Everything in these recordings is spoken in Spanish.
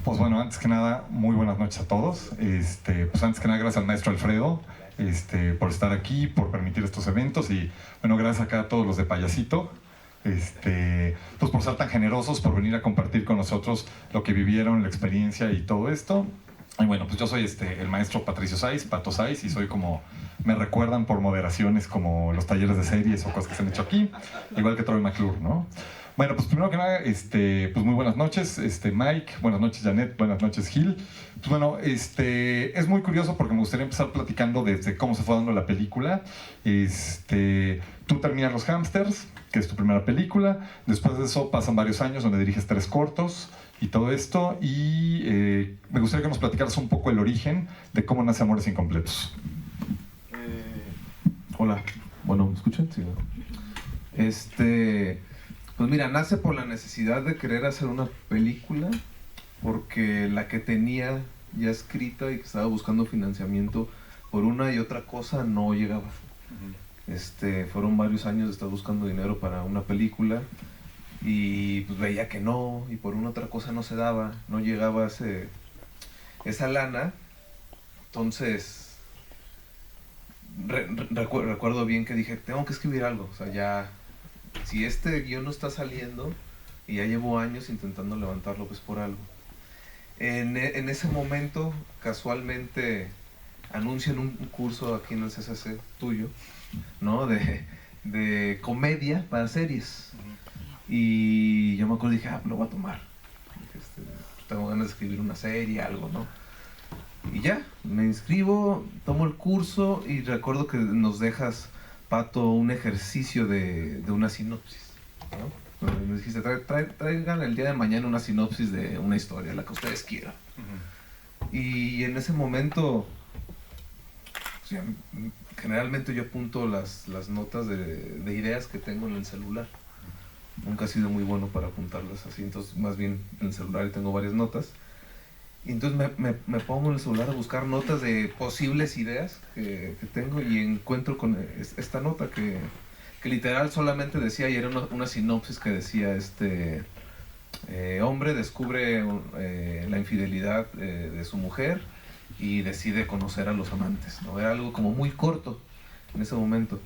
Pues bueno, antes que nada, muy buenas noches a todos. Pues antes que nada, gracias al maestro Alfredo por estar aquí, por permitir estos eventos y bueno, gracias acá a todos los de Payasito, pues por ser tan generosos, por venir a compartir con nosotros lo que vivieron, la experiencia y todo esto. Y bueno, pues yo soy el maestro Patricio Saiz, Pato Saiz, y soy como, me recuerdan por moderaciones como los talleres de series o cosas que se han hecho aquí, igual que Troy McClure, ¿no? Bueno, pues primero que nada, pues muy buenas noches, Mike, buenas noches Janet, buenas noches Gil. Pues bueno, es muy curioso porque me gustaría empezar platicando desde cómo se fue dando la película. Tú terminas Los Hamsters, que es tu primera película, después de eso pasan varios años donde diriges 3 cortos y todo esto, y me gustaría que nos platicaras un poco el origen de cómo nace Amores Incompletos. Hola, bueno, ¿me escuchan? Sí, ¿no? Pues mira, nace por la necesidad de querer hacer una película, porque la que tenía ya escrita y que estaba buscando financiamiento por una y otra cosa no llegaba. Fueron varios años de estar buscando dinero para una película y pues veía que no, y por una otra cosa no se daba, no llegaba esa lana. Entonces recuerdo bien que dije, tengo que escribir algo, o sea, ya, si este guión no está saliendo y ya llevo años intentando levantarlo, pues por algo. En ese momento, casualmente, anuncian un curso aquí en el CCC tuyo, ¿no? De comedia para series. Y yo me acuerdo y dije, lo voy a tomar. Tengo ganas de escribir una serie, algo, ¿no? Y ya, me inscribo, tomo el curso y recuerdo que nos dejas, Pato, un ejercicio de una sinopsis, ¿no? Me dijiste, traigan el día de mañana una sinopsis de una historia, la que ustedes quieran. Y en ese momento, o sea, generalmente yo apunto las notas de ideas que tengo en el celular. Nunca he sido muy bueno para apuntarlas así, entonces más bien en el celular tengo varias notas. Y entonces me pongo en el celular a buscar notas de posibles ideas que tengo y encuentro con esta nota que literal solamente decía, y era una sinopsis que decía, hombre descubre la infidelidad de su mujer y decide conocer a los amantes, ¿no? Era algo como muy corto en ese momento.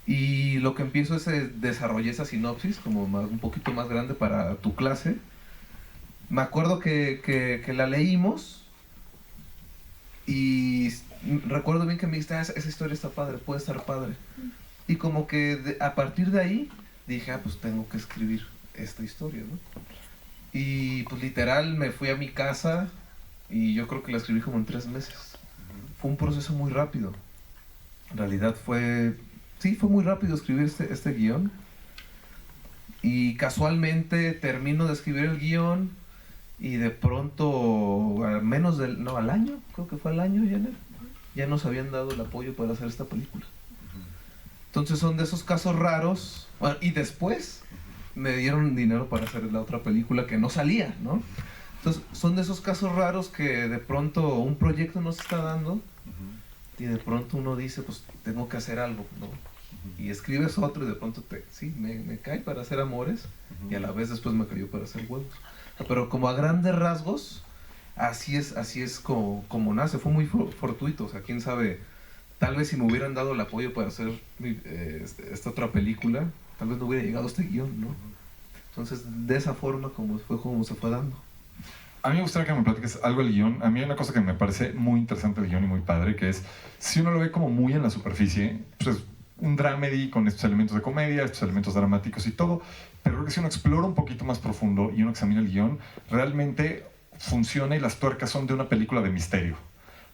Y lo que empiezo es desarrollar esa sinopsis como un poquito más grande para tu clase. Me acuerdo que la leímos y recuerdo bien que me dijiste, esa historia está padre, puede estar padre. Y como que a partir de ahí dije, pues tengo que escribir esta historia, ¿no? Y pues literal me fui a mi casa y yo creo que la escribí como en 3 meses. Fue un proceso muy rápido. En realidad fue muy rápido escribir este guión. Y casualmente termino de escribir el guión y de pronto, al año, creo que fue al año, ya nos habían dado el apoyo para hacer esta película. Entonces son de esos casos raros. Bueno, y después me dieron dinero para hacer la otra película que no salía, ¿no? Entonces son de esos casos raros que de pronto un proyecto no se está dando y de pronto uno dice, pues tengo que hacer algo, ¿no? Y escribes otro y de pronto me cae para hacer Amores y a la vez después me cayó para hacer Huevos. Pero como a grandes rasgos, así es como nace. Fue muy fortuito, o sea, quién sabe, tal vez si me hubieran dado el apoyo para hacer esta otra película, tal vez no hubiera llegado a este guión, ¿no? Entonces, de esa forma como se fue dando. A mí me gustaría que me platiques algo del guión. A mí hay una cosa que me parece muy interesante del guión y muy padre, que es, si uno lo ve como muy en la superficie, pues es un dramedy con estos elementos de comedia, estos elementos dramáticos y todo, pero creo que si uno explora un poquito más profundo y uno examina el guión, realmente funciona y las tuercas son de una película de misterio.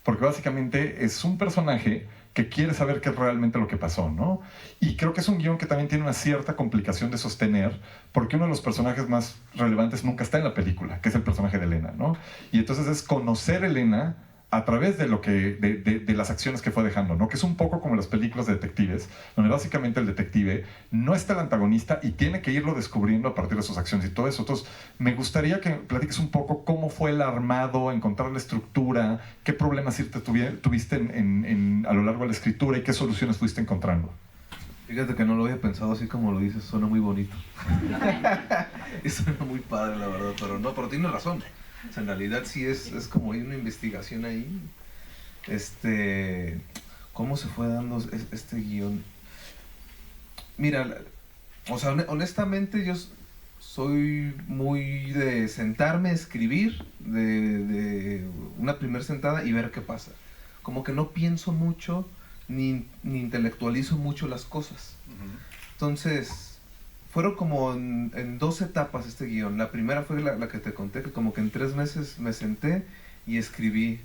Porque básicamente es un personaje que quiere saber qué es realmente lo que pasó, ¿no? Y creo que es un guión que también tiene una cierta complicación de sostener, porque uno de los personajes más relevantes nunca está en la película, que es el personaje de Elena, ¿no? Y entonces es conocer a Elena a través de de las acciones que fue dejando, ¿no? Que es un poco como las películas de detectives, donde básicamente el detective no está el antagonista y tiene que irlo descubriendo a partir de sus acciones y todo eso. Entonces, me gustaría que platiques un poco cómo fue el armado, encontrar la estructura, qué problemas tuviste a lo largo de la escritura y qué soluciones fuiste encontrando. Fíjate que no lo había pensado así como lo dices, suena muy bonito. Y suena muy padre, la verdad, pero tienes razón. O sea, en realidad sí es como hay una investigación ahí. ¿Cómo se fue dando este guión? Mira, o sea, honestamente yo soy muy de sentarme, escribir, de una primera sentada y ver qué pasa. Como que no pienso mucho, ni intelectualizo mucho las cosas. Entonces, fueron como en 2 etapas este guión. La primera fue la que te conté, que como que en 3 meses me senté y escribí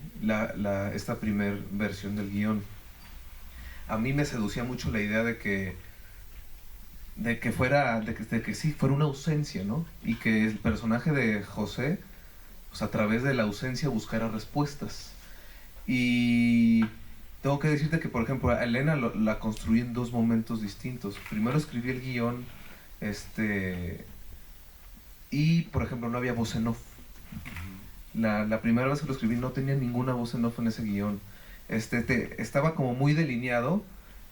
esta primera versión del guión. A mí me seducía mucho la idea de que sí, fuera una ausencia, ¿no? Y que el personaje de José, pues a través de la ausencia buscara respuestas. Y tengo que decirte que, por ejemplo, a Elena la construí en 2 momentos distintos. Primero escribí el guión, y, por ejemplo, no había voz en off. La primera vez que lo escribí no tenía ninguna voz en off en ese guión. Estaba como muy delineado,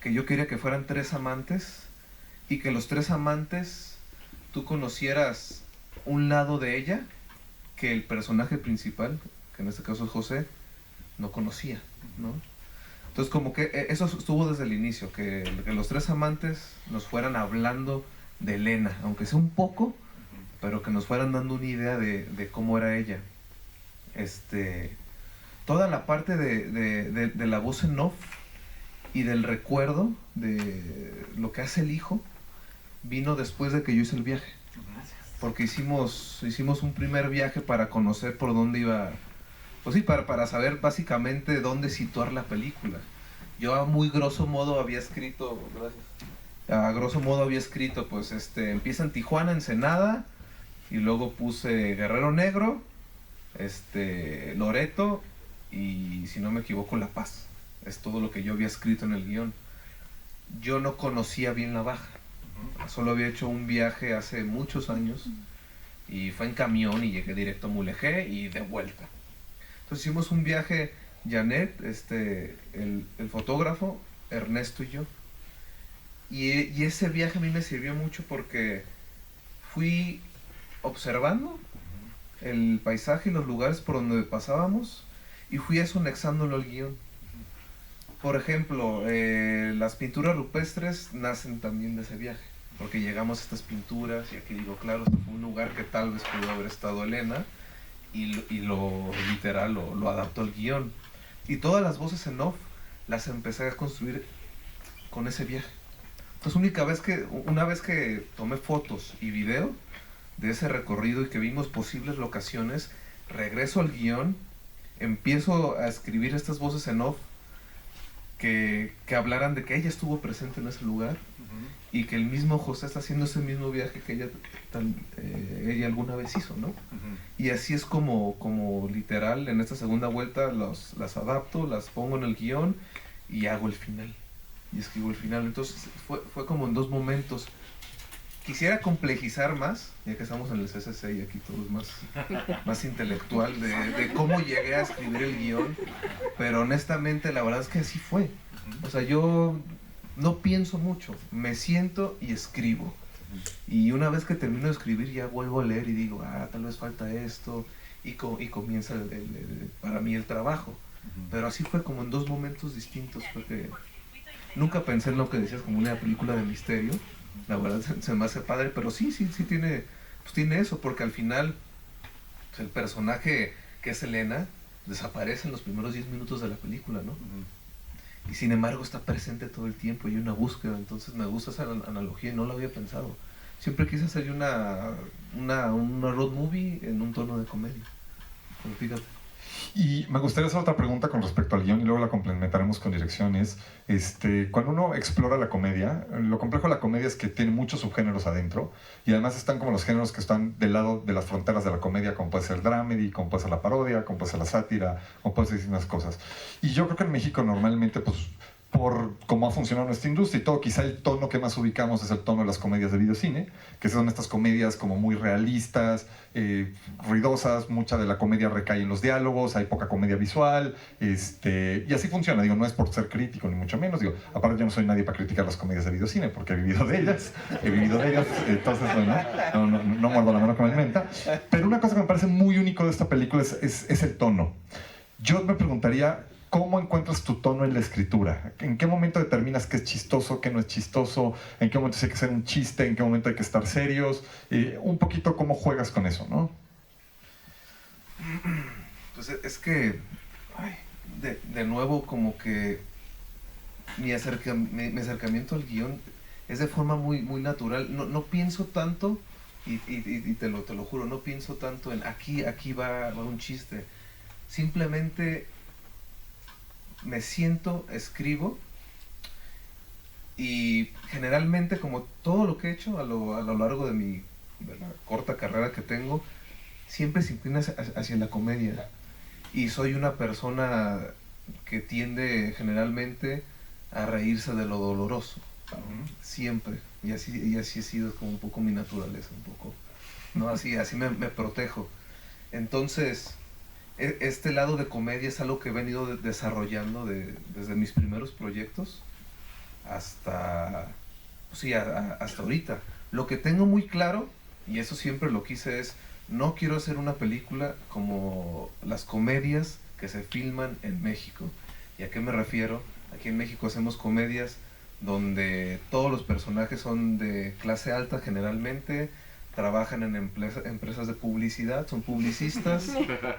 que yo quería que fueran 3 amantes, y que los 3 amantes tú conocieras un lado de ella que el personaje principal, que en este caso es José, no conocía, ¿no? Entonces como que eso estuvo desde el inicio, que los 3 amantes nos fueran hablando de Elena, aunque sea un poco, pero que nos fueran dando una idea de cómo era ella. Toda la parte de la voz en off y del recuerdo de lo que hace el hijo vino después de que yo hice el viaje, porque hicimos un primer viaje para conocer por dónde iba, pues sí, para saber básicamente dónde situar la película. Yo a muy grosso modo había escrito, pues empieza en Tijuana, Ensenada, y luego puse Guerrero Negro, Loreto, y si no me equivoco La Paz. Es todo lo que yo había escrito en el guión. Yo no conocía bien La Baja, solo había hecho un viaje hace muchos años y fue en camión y llegué directo a Mulegé y de vuelta. Entonces hicimos un viaje, Janet, el fotógrafo, Ernesto y yo. Y ese viaje a mí me sirvió mucho porque fui observando el paisaje y los lugares por donde pasábamos y fui eso anexándolo al guión. Por ejemplo, las pinturas rupestres nacen también de ese viaje, porque llegamos a estas pinturas y aquí digo, claro, esto fue un lugar que tal vez pudo haber estado Elena, y lo literal lo adaptó al guión. Y todas las voces en off las empecé a construir con ese viaje. Entonces una vez que tomé fotos y video de ese recorrido y que vimos posibles locaciones, regreso al guión, empiezo a escribir estas voces en off que hablaran de que ella estuvo presente en ese lugar y que el mismo José está haciendo ese mismo viaje que ella alguna vez hizo, ¿no? Y así es como literal en esta segunda vuelta las adapto, las pongo en el guión y hago el final y escribo el final. Entonces fue como en 2 momentos. Quisiera complejizar más, ya que estamos en el CCC y aquí todo es más intelectual, de cómo llegué a escribir el guión, pero honestamente la verdad es que así fue. O sea, yo no pienso mucho, me siento y escribo. Y una vez que termino de escribir ya vuelvo a leer y digo, tal vez falta esto, y comienza para mí el trabajo. Pero así fue como en 2 momentos distintos, porque nunca pensé en lo que decías como una película de misterio. La verdad se me hace padre, pero sí tiene eso, porque al final pues, el personaje que es Elena desaparece en los primeros 10 minutos de la película, ¿no? Y sin embargo está presente todo el tiempo y hay una búsqueda. Entonces me gusta esa analogía y no lo había pensado. Siempre quise hacer una road movie en un tono de comedia, pero fíjate. Y me gustaría hacer otra pregunta con respecto al guión y luego la complementaremos con direcciones. Cuando uno explora la comedia, lo complejo de la comedia es que tiene muchos subgéneros adentro y además están como los géneros que están del lado de las fronteras de la comedia, como puede ser el dramedy, como puede ser la parodia, como puede ser la sátira, como puede ser distintas cosas. Y yo creo que en México normalmente pues por cómo ha funcionado nuestra industria y todo. Quizá el tono que más ubicamos es el tono de las comedias de videocine, que son estas comedias como muy realistas, ruidosas, mucha de la comedia recae en los diálogos, hay poca comedia visual, y así funciona. Digo, no es por ser crítico ni mucho menos, digo, aparte yo no soy nadie para criticar las comedias de videocine porque he vivido de ellas, entonces bueno, no muerdo la mano con el menta. Pero una cosa que me parece muy único de esta película es el tono. Yo me preguntaría, ¿cómo encuentras tu tono en la escritura? ¿En qué momento determinas qué es chistoso, qué no es chistoso? ¿En qué momento hay que hacer un chiste? ¿En qué momento hay que estar serios? Un poquito cómo juegas con eso, ¿no? Pues es que, de nuevo, como que mi acercamiento al guión es de forma muy, muy natural. No pienso tanto, y te lo juro, no pienso tanto en aquí va un chiste. Simplemente me siento, escribo, y generalmente, como todo lo que he hecho a lo largo de la corta carrera que tengo, siempre se inclina hacia la comedia. Y soy una persona que tiende generalmente a reírse de lo doloroso, siempre. Y así ha sido como un poco mi naturaleza, un poco, ¿no? Así me protejo. Entonces, este lado de comedia es algo que he venido desarrollando desde mis primeros proyectos hasta ahorita. Lo que tengo muy claro, y eso siempre lo quise, es no quiero hacer una película como las comedias que se filman en México. ¿Y a qué me refiero? Aquí en México hacemos comedias donde todos los personajes son de clase alta generalmente, trabajan en empresas de publicidad, son publicistas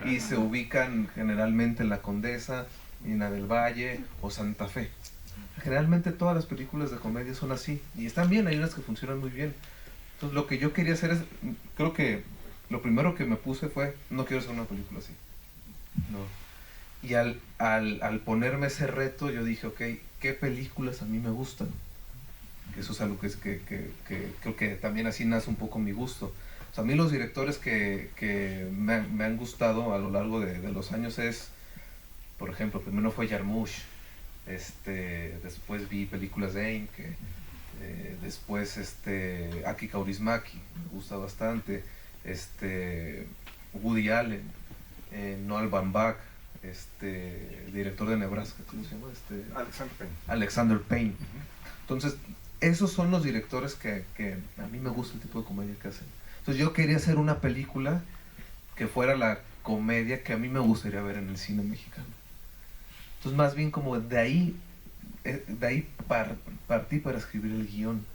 y se ubican generalmente en La Condesa, Mina del Valle o Santa Fe. Generalmente todas las películas de comedia son así, y están bien, hay unas que funcionan muy bien. Entonces lo que yo quería hacer creo que lo primero que me puse fue, no quiero hacer una película así. No. Y al ponerme ese reto, yo dije, ok, ¿qué películas a mí me gustan? Eso es algo que creo que también así nace un poco mi gusto. O sea, a mí los directores que me han gustado a lo largo de los años es, por ejemplo, primero fue Jarmusch, después vi películas de Einke, después Aki Kaurismäki, me gusta bastante, Woody Allen, Noah Baumbach, director de Nebraska, ¿cómo se llama? Alexander Payne. Entonces, esos son los directores que a mí me gusta el tipo de comedia que hacen. Entonces yo quería hacer una película que fuera la comedia que a mí me gustaría ver en el cine mexicano. Entonces más bien como de ahí partí para escribir el guión.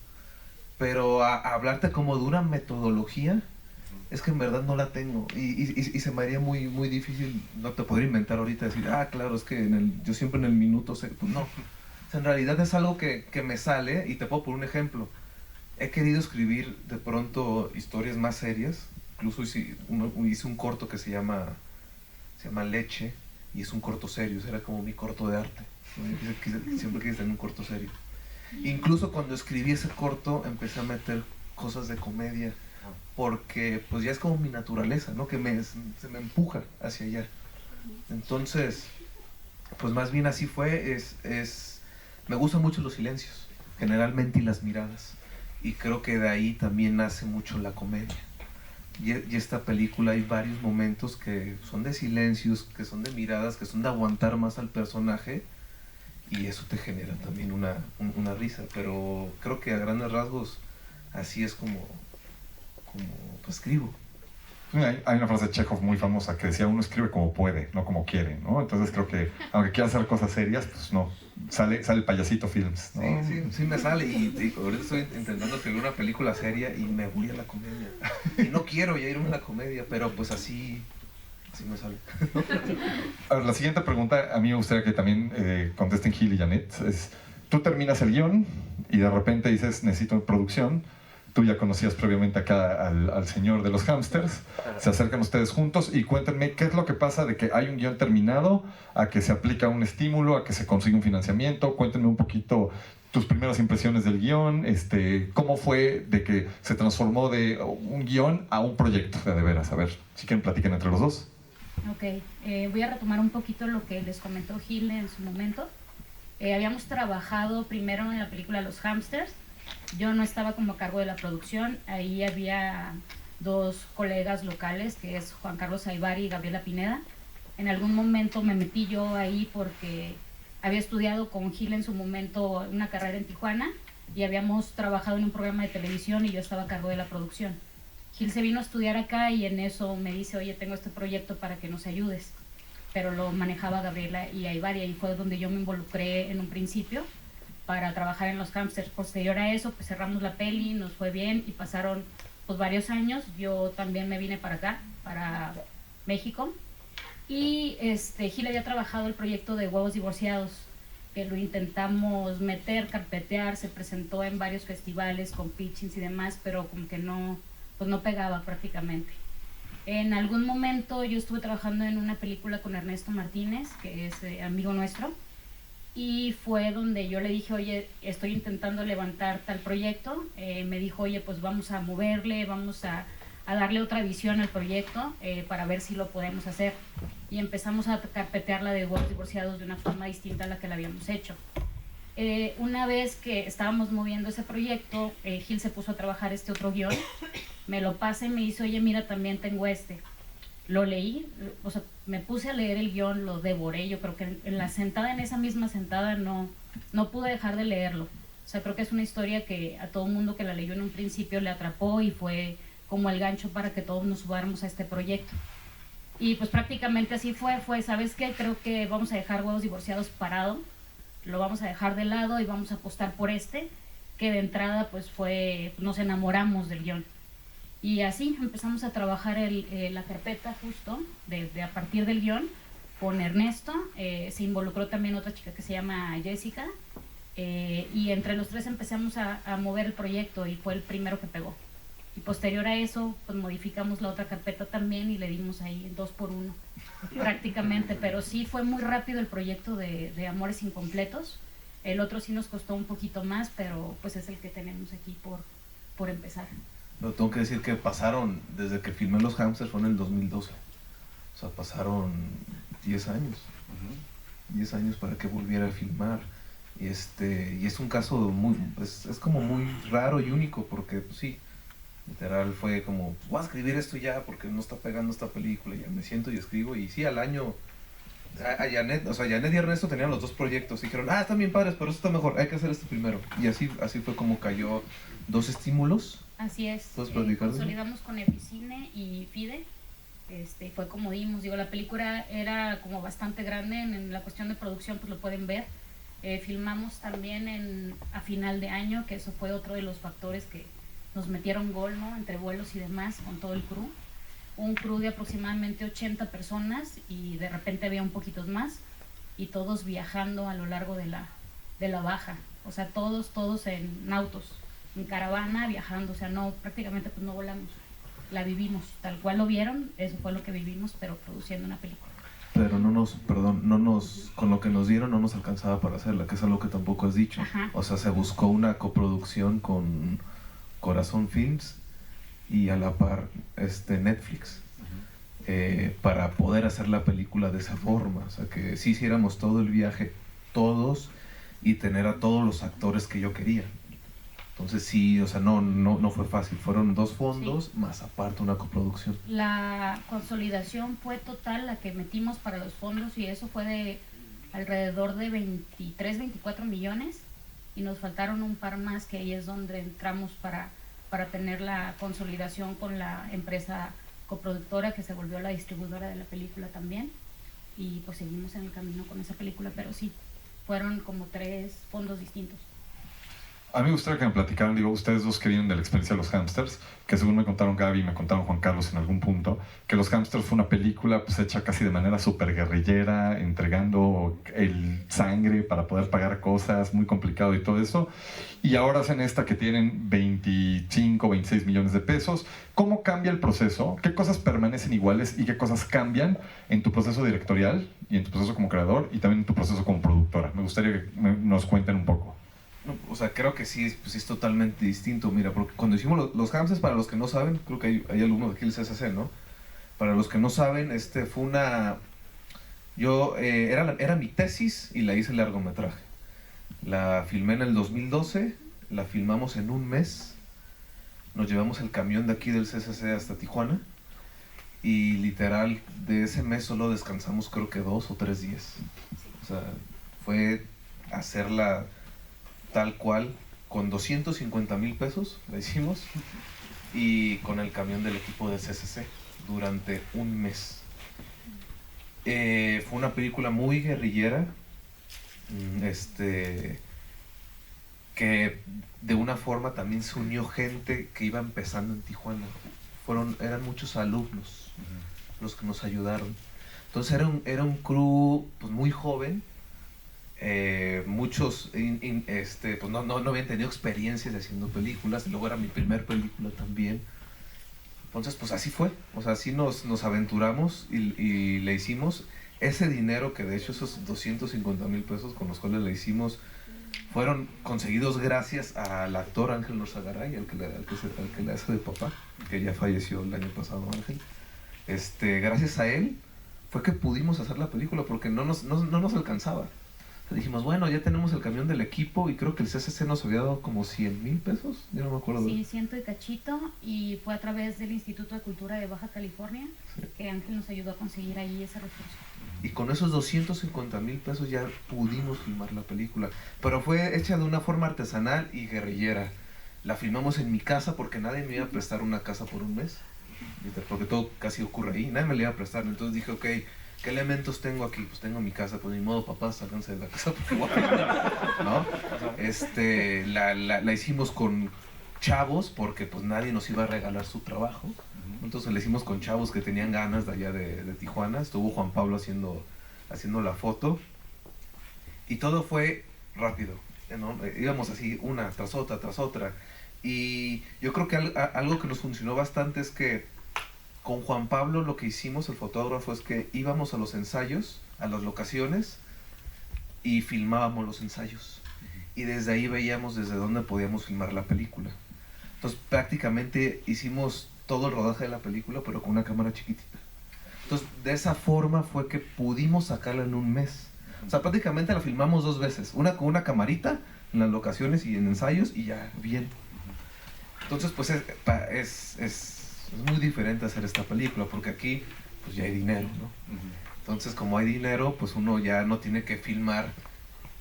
Pero a hablarte como de una metodología, es que en verdad no la tengo. Y se me haría muy, muy difícil, no te podría inventar ahorita, decir, claro, es que yo siempre en el minuto sé, pues no. O sea, en realidad es algo que me sale, y te puedo poner un ejemplo. He querido escribir de pronto historias más serias. Incluso hice un corto que se llama Leche, y es un corto serio, era como mi corto de arte. Siempre quise tener un corto serio. Incluso cuando escribí ese corto empecé a meter cosas de comedia, porque pues ya es como mi naturaleza, ¿no? Que se me empuja hacia allá. Entonces, pues más bien así fue. Me gustan mucho los silencios, generalmente, y las miradas. Y creo que de ahí también nace mucho la comedia. Y esta película hay varios momentos que son de silencios, que son de miradas, que son de aguantar más al personaje, y eso te genera también una risa. Pero creo que a grandes rasgos así es como pues, escribo. Hay una frase de Chekhov muy famosa que decía, uno escribe como puede, no como quiere, ¿no? Entonces creo que, aunque quiera hacer cosas serias, pues no, sale el payasito films, ¿no? Sí me sale, y ahorita estoy intentando escribir una película seria y me voy a la comedia. Y no quiero ya irme a la comedia, pero pues así me sale. A ver, la siguiente pregunta, a mí me gustaría que también contesten Gil y Janet, es, tú terminas el guión y de repente dices, necesito producción. Tú ya conocías previamente acá al señor de los hámsters, se acercan ustedes juntos y cuéntenme qué es lo que pasa de que hay un guión terminado a que se aplica un estímulo, a que se consigue un financiamiento. Cuéntenme un poquito tus primeras impresiones del guión, cómo fue de que se transformó de un guión a un proyecto de veras. A ver, si quieren platiquen entre los dos. Ok, voy a retomar un poquito lo que les comentó Gil en su momento. Habíamos trabajado primero en la película Los Hamsters. Yo no estaba como a cargo de la producción. Ahí había dos colegas locales, que es Juan Carlos Aybar y Gabriela Pineda. En algún momento me metí yo ahí porque había estudiado con Gil en su momento una carrera en Tijuana y habíamos trabajado en un programa de televisión y yo estaba a cargo de la producción. Gil se vino a estudiar acá y en eso me dice, oye, tengo este proyecto para que nos ayudes. Pero lo manejaba Gabriela y Aybar, y ahí fue donde yo me involucré en un principio para trabajar en Los Hamsters. Posterior a eso, pues cerramos la peli, nos fue bien y pasaron pues varios años. Yo también me vine para acá, para México, y Gil había trabajado el proyecto de Huevos Divorciados, que lo intentamos meter, carpetear, se presentó en varios festivales con pitchings y demás, pero como que no, pues no pegaba prácticamente. En algún momento yo estuve trabajando en una película con Ernesto Martínez, que es amigo nuestro, y fue donde yo le dije, oye, estoy intentando levantar tal proyecto. Me dijo, oye, pues vamos a moverle, vamos a darle otra visión al proyecto para ver si lo podemos hacer. Y empezamos a carpetear la de Huevos Divorciados de una forma distinta a la que la habíamos hecho. Una vez que estábamos moviendo ese proyecto, Gil se puso a trabajar este otro guión, me lo pasa y me dice, oye, mira, también tengo este. Lo leí, o sea, me puse a leer el guión, lo devoré. Yo creo que en la sentada, en esa misma sentada, no pude dejar de leerlo. O sea, creo que es una historia que a todo mundo que la leyó en un principio le atrapó y fue como el gancho para que todos nos subáramos a este proyecto. Y pues prácticamente así fue, ¿sabes qué? Creo que vamos a dejar Huevos Divorciados parado, lo vamos a dejar de lado y vamos a apostar por que de entrada pues nos enamoramos del guión. Y así empezamos a trabajar la carpeta justo a partir del guión con Ernesto. Se involucró también otra chica que se llama Jessica, y entre los tres empezamos a mover el proyecto y fue el primero que pegó. Y posterior a eso pues modificamos la otra carpeta también y le dimos ahí 2x1 prácticamente, pero sí fue muy rápido el proyecto de Amores Incompletos. El otro sí nos costó un poquito más, pero pues es el que tenemos aquí por empezar. Pero tengo que decir que pasaron, desde que filmé Los Hamsters fue en el 2012. O sea, pasaron 10 años. 10 años para que volviera a filmar. Y es un caso muy, es como muy raro y único, porque pues, sí, literal fue como, pues, voy a escribir esto ya porque no está pegando esta película. Y ya me siento y escribo. Y sí, al año, Janet y Ernesto tenían los dos proyectos. Y dijeron, están bien padres, pero eso está mejor, hay que hacer este primero. Y así fue como cayó dos estímulos. Así es, consolidamos con Eficine y FIDE, fue como dimos, digo, la película era como bastante grande en la cuestión de producción, pues lo pueden ver. Filmamos también a final de año, que eso fue otro de los factores que nos metieron gol, ¿no? Entre vuelos y demás, con todo el crew. Un crew de aproximadamente 80 personas y de repente había un poquitos más, y todos viajando a lo largo de la baja, o sea, todos en autos, en caravana, viajando, o sea, prácticamente pues no volamos, la vivimos, tal cual lo vieron, eso fue lo que vivimos, pero produciendo una película. Pero con lo que nos dieron no nos alcanzaba para hacerla, que es algo que tampoco has dicho. Ajá. O sea, se buscó una coproducción con Corazón Films y a la par Netflix, para poder hacer la película de esa forma. O sea, que sí hiciéramos todo el viaje, todos, y tener a todos los actores que yo quería. Entonces sí, o sea, no fue fácil. Fueron dos fondos, sí, más aparte una coproducción. La consolidación fue total, la que metimos para los fondos, y eso fue de alrededor de 23, 24 millones, y nos faltaron un par más, que ahí es donde entramos para tener la consolidación con la empresa coproductora, que se volvió la distribuidora de la película también, y pues seguimos en el camino con esa película, pero sí, fueron como 3 fondos distintos. A mí me gustaría que me platicaran, digo, ustedes dos que vienen de la experiencia de Los Hamsters, que según me contaron Gaby y me contaron Juan Carlos en algún punto, que Los Hamsters fue una película pues hecha casi de manera súper guerrillera, entregando el sangre para poder pagar cosas, muy complicado y todo eso, y ahora hacen esta que tienen 25, 26 millones de pesos. ¿Cómo cambia el proceso? ¿Qué cosas permanecen iguales y qué cosas cambian en tu proceso directorial y en tu proceso como creador y también en tu proceso como productora? Me gustaría que nos cuenten un poco. No, o sea, creo que sí, pues es totalmente distinto. Mira, porque cuando hicimos los Hamsters, para los que no saben, creo que hay alumnos de aquí del CSC, ¿no? Para los que no saben, fue una... Era mi tesis y la hice largometraje. La filmé en el 2012, la filmamos en un mes, nos llevamos el camión de aquí del CCC hasta Tijuana y literal de ese mes solo descansamos creo que 2 o 3 días. O sea, fue hacerla tal cual, con 250,000 pesos la hicimos y con el camión del equipo de CCC durante un mes. Fue una película muy guerrillera, que de una forma también se unió gente que iba empezando en Tijuana. Eran muchos alumnos los que nos ayudaron. Entonces era un crew pues, muy joven. Muchos pues no habían tenido experiencias haciendo películas. Luego era mi primer película también. Entonces pues así fue. O sea, así nos aventuramos y le hicimos. Ese dinero, que de hecho esos 250,000 pesos con los cuales le hicimos, fueron conseguidos gracias al actor Ángel Norzagaray, al que le hace de papá, que ya falleció el año pasado Ángel. Gracias a él fue que pudimos hacer la película, porque no nos alcanzaba. Dijimos, bueno, ya tenemos el camión del equipo y creo que el CCC nos había dado como 100,000 pesos, yo no me acuerdo. Sí, 100 y cachito, y fue a través del Instituto de Cultura de Baja California que Ángel nos ayudó a conseguir ahí ese recurso. Y con esos 250,000 pesos ya pudimos filmar la película, pero fue hecha de una forma artesanal y guerrillera. La filmamos en mi casa porque nadie me iba a prestar una casa por un mes, porque todo casi ocurre ahí, nadie me la iba a prestar. Entonces dije, ok, ¿qué elementos tengo aquí? Pues tengo mi casa, pues ni modo, papás, sálganse de la casa porque voy a filmar, ¿no? La hicimos con chavos porque pues nadie nos iba a regalar su trabajo. Entonces la hicimos con chavos que tenían ganas de allá de Tijuana. Estuvo Juan Pablo haciendo la foto y todo fue rápido, ¿no? Íbamos así una tras otra, y yo creo que algo que nos funcionó bastante es que con Juan Pablo lo que hicimos, el fotógrafo, es que íbamos a los ensayos, a las locaciones, y filmábamos los ensayos. Y desde ahí veíamos desde dónde podíamos filmar la película. Entonces prácticamente hicimos todo el rodaje de la película, pero con una cámara chiquitita. Entonces de esa forma fue que pudimos sacarla en un mes. O sea, prácticamente la filmamos 2 veces. Una con una camarita en las locaciones y en ensayos, y ya, bien. Entonces pues es muy diferente hacer esta película, porque aquí pues ya hay dinero, ¿no? Entonces como hay dinero, pues uno ya no tiene que filmar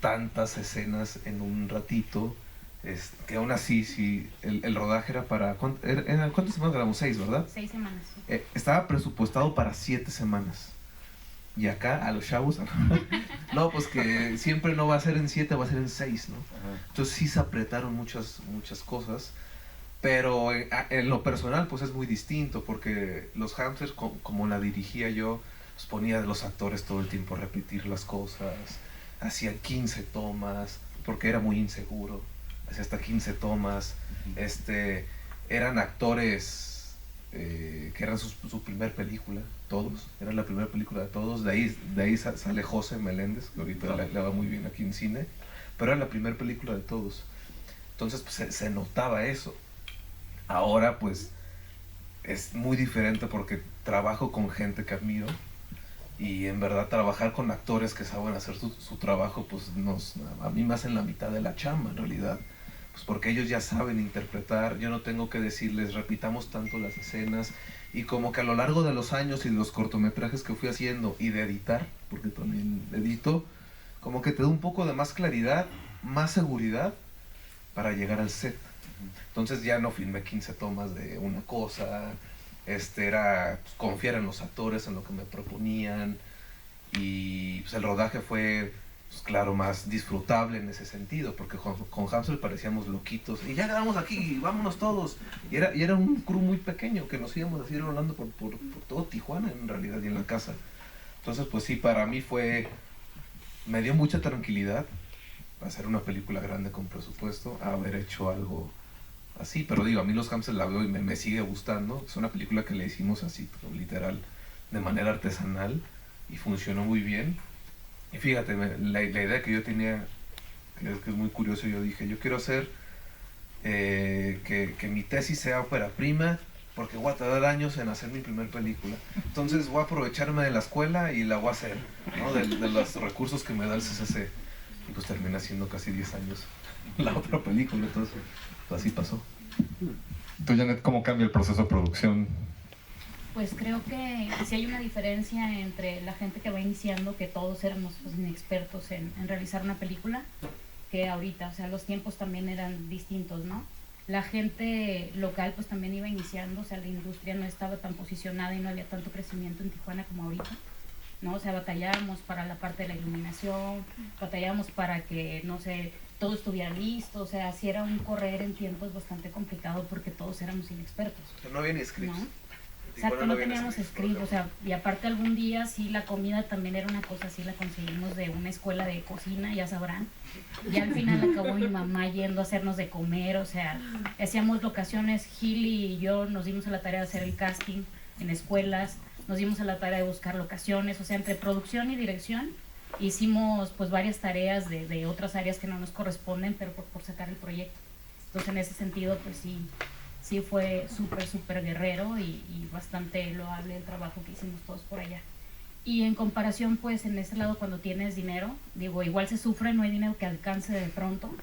tantas escenas en un ratito, que aún así, sí, el rodaje era para... ¿Cuántas semanas grabamos? 6, ¿verdad? 6 semanas. Estaba presupuestado para 7 semanas. Y acá, a los chavos, no, pues que siempre no va a ser en 7, va a ser en 6, ¿no? Entonces sí se apretaron muchas cosas. Pero en lo personal pues es muy distinto, porque los Hamsters, como la dirigía yo, pues ponía a los actores todo el tiempo a repetir las cosas, hacían 15 tomas, porque era muy inseguro, hacía hasta 15 tomas, eran actores que eran su primer película, todos, era la primera película de todos, de ahí sale José Meléndez, que ahorita le va muy bien aquí en cine, pero era la primera película de todos, entonces pues se notaba eso. Ahora pues es muy diferente porque trabajo con gente que admiro, y en verdad trabajar con actores que saben hacer su trabajo pues a mí me hacen la mitad de la chamba en realidad, pues porque ellos ya saben interpretar, yo no tengo que decirles repitamos tanto las escenas, y como que a lo largo de los años y de los cortometrajes que fui haciendo y de editar, porque también edito, como que te da un poco de más claridad, más seguridad para llegar al set. Entonces ya no filmé 15 tomas de una cosa, era pues, confiar en los actores, en lo que me proponían, y pues el rodaje fue, pues, claro, más disfrutable en ese sentido, porque con Hamster parecíamos loquitos, y ya grabamos aquí, vámonos todos, y era un crew muy pequeño, que nos íbamos a ir rolando por todo Tijuana en realidad, y en la casa. Entonces pues sí, para mí me dio mucha tranquilidad hacer una película grande con presupuesto, haber hecho algo así, pero digo, a mí los Hamsters la veo y me sigue gustando. Es una película que le hicimos así, literal, de manera artesanal, y funcionó muy bien. Y fíjate, la idea que yo tenía, que es muy curioso, yo dije, yo quiero hacer que mi tesis sea ópera prima, porque voy a tardar años en hacer mi primer película. Entonces voy a aprovecharme de la escuela y la voy a hacer, ¿no? de los recursos que me da el CCC. y pues termina siendo casi 10 años la otra película, entonces pues así pasó. Tú, Janet, ¿cómo cambia el proceso de producción? Pues creo que sí hay una diferencia entre la gente que va iniciando, que todos éramos pues, inexpertos en realizar una película, que ahorita, o sea, los tiempos también eran distintos, ¿no? La gente local pues también iba iniciando, o sea, la industria no estaba tan posicionada y no había tanto crecimiento en Tijuana como ahorita, ¿no? O sea, batallábamos para la parte de la iluminación, batallábamos para que, no sé, todo estuviera listo, o sea, sí era un correr en tiempos bastante complicado porque todos éramos inexpertos. No había ni scripts. ¿No? Exacto, no teníamos script, o sea, y aparte algún día sí la comida también era una cosa, sí la conseguimos de una escuela de cocina, ya sabrán. Y al final acabó mi mamá yendo a hacernos de comer, o sea, hacíamos locaciones, Gili y yo nos dimos a la tarea de hacer el casting en escuelas, nos dimos a la tarea de buscar locaciones, o sea, entre producción y dirección hicimos pues varias tareas de otras áreas que no nos corresponden, pero por sacar el proyecto. Entonces en ese sentido pues sí fue súper guerrero y bastante loable el trabajo que hicimos todos por allá. Y en comparación, pues en ese lado cuando tienes dinero, digo, igual se sufre, no hay dinero que alcance de pronto,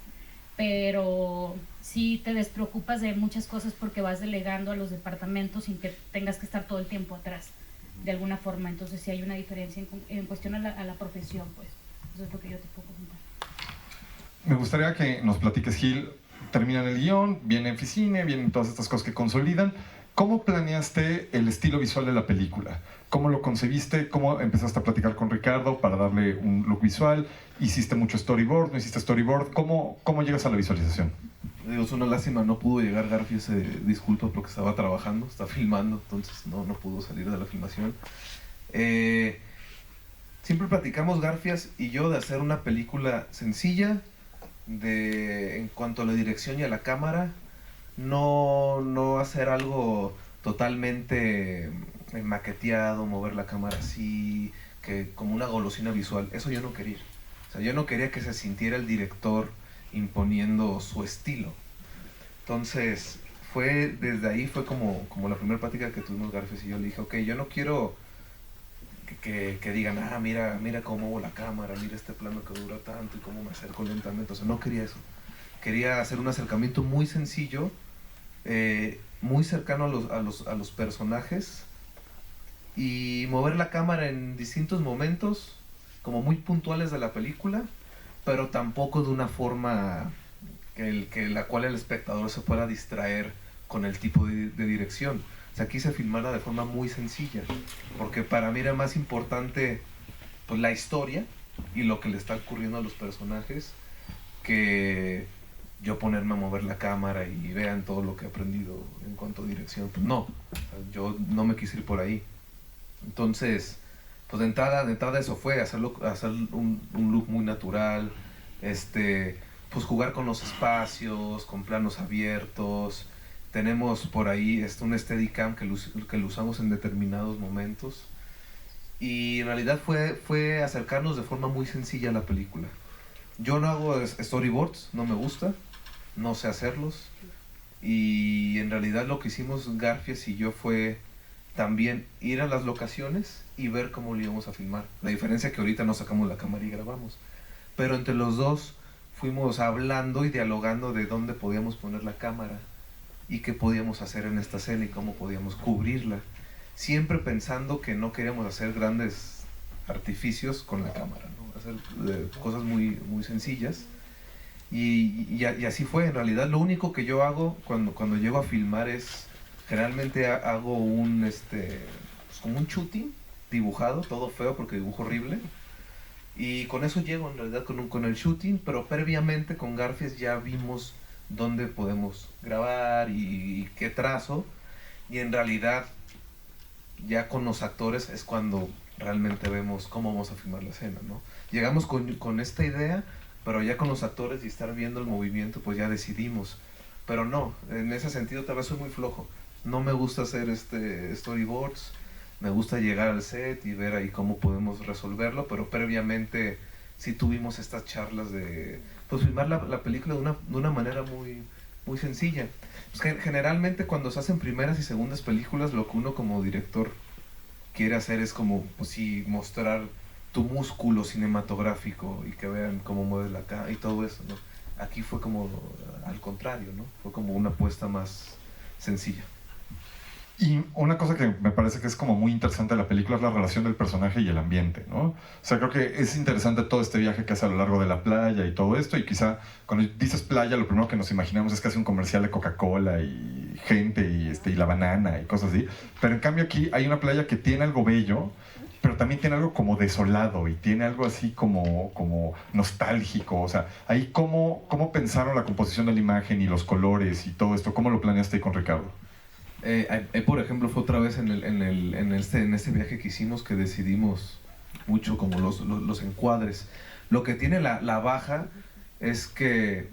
pero sí te despreocupas de muchas cosas porque vas delegando a los departamentos sin que tengas que estar todo el tiempo atrás, de alguna forma. Entonces sí hay una diferencia en cuestión a la profesión, pues. Eso es lo que yo te puedo contar. Me gustaría que nos platiques, Gil. Terminan el guión, viene Oficine, vienen todas estas cosas que consolidan. ¿Cómo planeaste el estilo visual de la película? ¿Cómo lo concebiste? ¿Cómo empezaste a platicar con Ricardo para darle un look visual? ¿Hiciste mucho storyboard? ¿No hiciste storyboard? ¿Cómo llegas a la visualización? Digo, es una lástima, no pudo llegar Garfio, se disculpa porque estaba trabajando, está filmando, entonces no pudo salir de la filmación. Siempre platicamos Garfias y yo de hacer una película sencilla, en cuanto a la dirección y a la cámara, no hacer algo totalmente maqueteado, mover la cámara así, que como una golosina visual. Eso yo no quería. O sea, yo no quería que se sintiera el director imponiendo su estilo. Entonces, desde ahí fue como la primera plática que tuvimos Garfias y yo. Le dije, ok, yo no quiero que digan, mira cómo muevo la cámara, mira este plano que dura tanto y cómo me acerco lentamente. O sea, no quería eso. Quería hacer un acercamiento muy sencillo, muy cercano a los personajes y mover la cámara en distintos momentos, como muy puntuales de la película, pero tampoco de una forma la cual el espectador se pueda distraer con el tipo de dirección. O sea, quise filmarla de forma muy sencilla, porque para mí era más importante pues, la historia y lo que le está ocurriendo a los personajes que yo ponerme a mover la cámara y vean todo lo que he aprendido en cuanto a dirección. Pues no, o sea, yo no me quise ir por ahí. Entonces, pues de entrada eso fue, hacer un look muy natural, pues jugar con los espacios, con planos abiertos. Tenemos por ahí un Steadicam que lo usamos en determinados momentos. Y en realidad fue acercarnos de forma muy sencilla a la película. Yo no hago storyboards, no me gusta, no sé hacerlos. Y en realidad lo que hicimos Garfias y yo fue también ir a las locaciones y ver cómo lo íbamos a filmar. La diferencia es que ahorita nos sacamos la cámara y grabamos. Pero entre los dos fuimos hablando y dialogando de dónde podíamos poner la cámara y qué podíamos hacer en esta escena y cómo podíamos cubrirla, siempre pensando que no queríamos hacer grandes artificios con la cámara, ¿no? Hacer cosas muy sencillas y así fue. En realidad lo único que yo hago cuando llego a filmar es generalmente hago pues como un shooting dibujado, todo feo porque dibujo horrible, y con eso llego en realidad con el shooting, pero previamente con Garfias ya vimos dónde podemos grabar y qué trazo, y en realidad ya con los actores es cuando realmente vemos cómo vamos a filmar la escena, ¿no? Llegamos con esta idea, pero ya con los actores y estar viendo el movimiento pues ya decidimos, pero no, en ese sentido tal vez soy muy flojo, no me gusta hacer storyboards, me gusta llegar al set y ver ahí cómo podemos resolverlo, pero previamente sí tuvimos estas charlas de pues filmar la película de una manera muy sencilla. Pues generalmente cuando se hacen primeras y segundas películas, lo que uno como director quiere hacer es como, pues sí, mostrar tu músculo cinematográfico y que vean cómo mueves la cara y todo eso, ¿no? Aquí fue como al contrario, ¿no? Fue como una apuesta más sencilla. Y una cosa que me parece que es como muy interesante de la película es la relación del personaje y el ambiente, ¿no? O sea, creo que es interesante todo este viaje que hace a lo largo de la playa y todo esto, y quizá cuando dices playa lo primero que nos imaginamos es que hace un comercial de Coca-Cola y gente y la banana y cosas así, pero en cambio aquí hay una playa que tiene algo bello, pero también tiene algo como desolado y tiene algo así como nostálgico. O sea, ahí cómo pensaron la composición de la imagen y los colores y todo esto, ¿cómo lo planeaste ahí con Ricardo? Por ejemplo, fue otra vez en este viaje que hicimos que decidimos mucho como los encuadres. Lo que tiene la Baja es que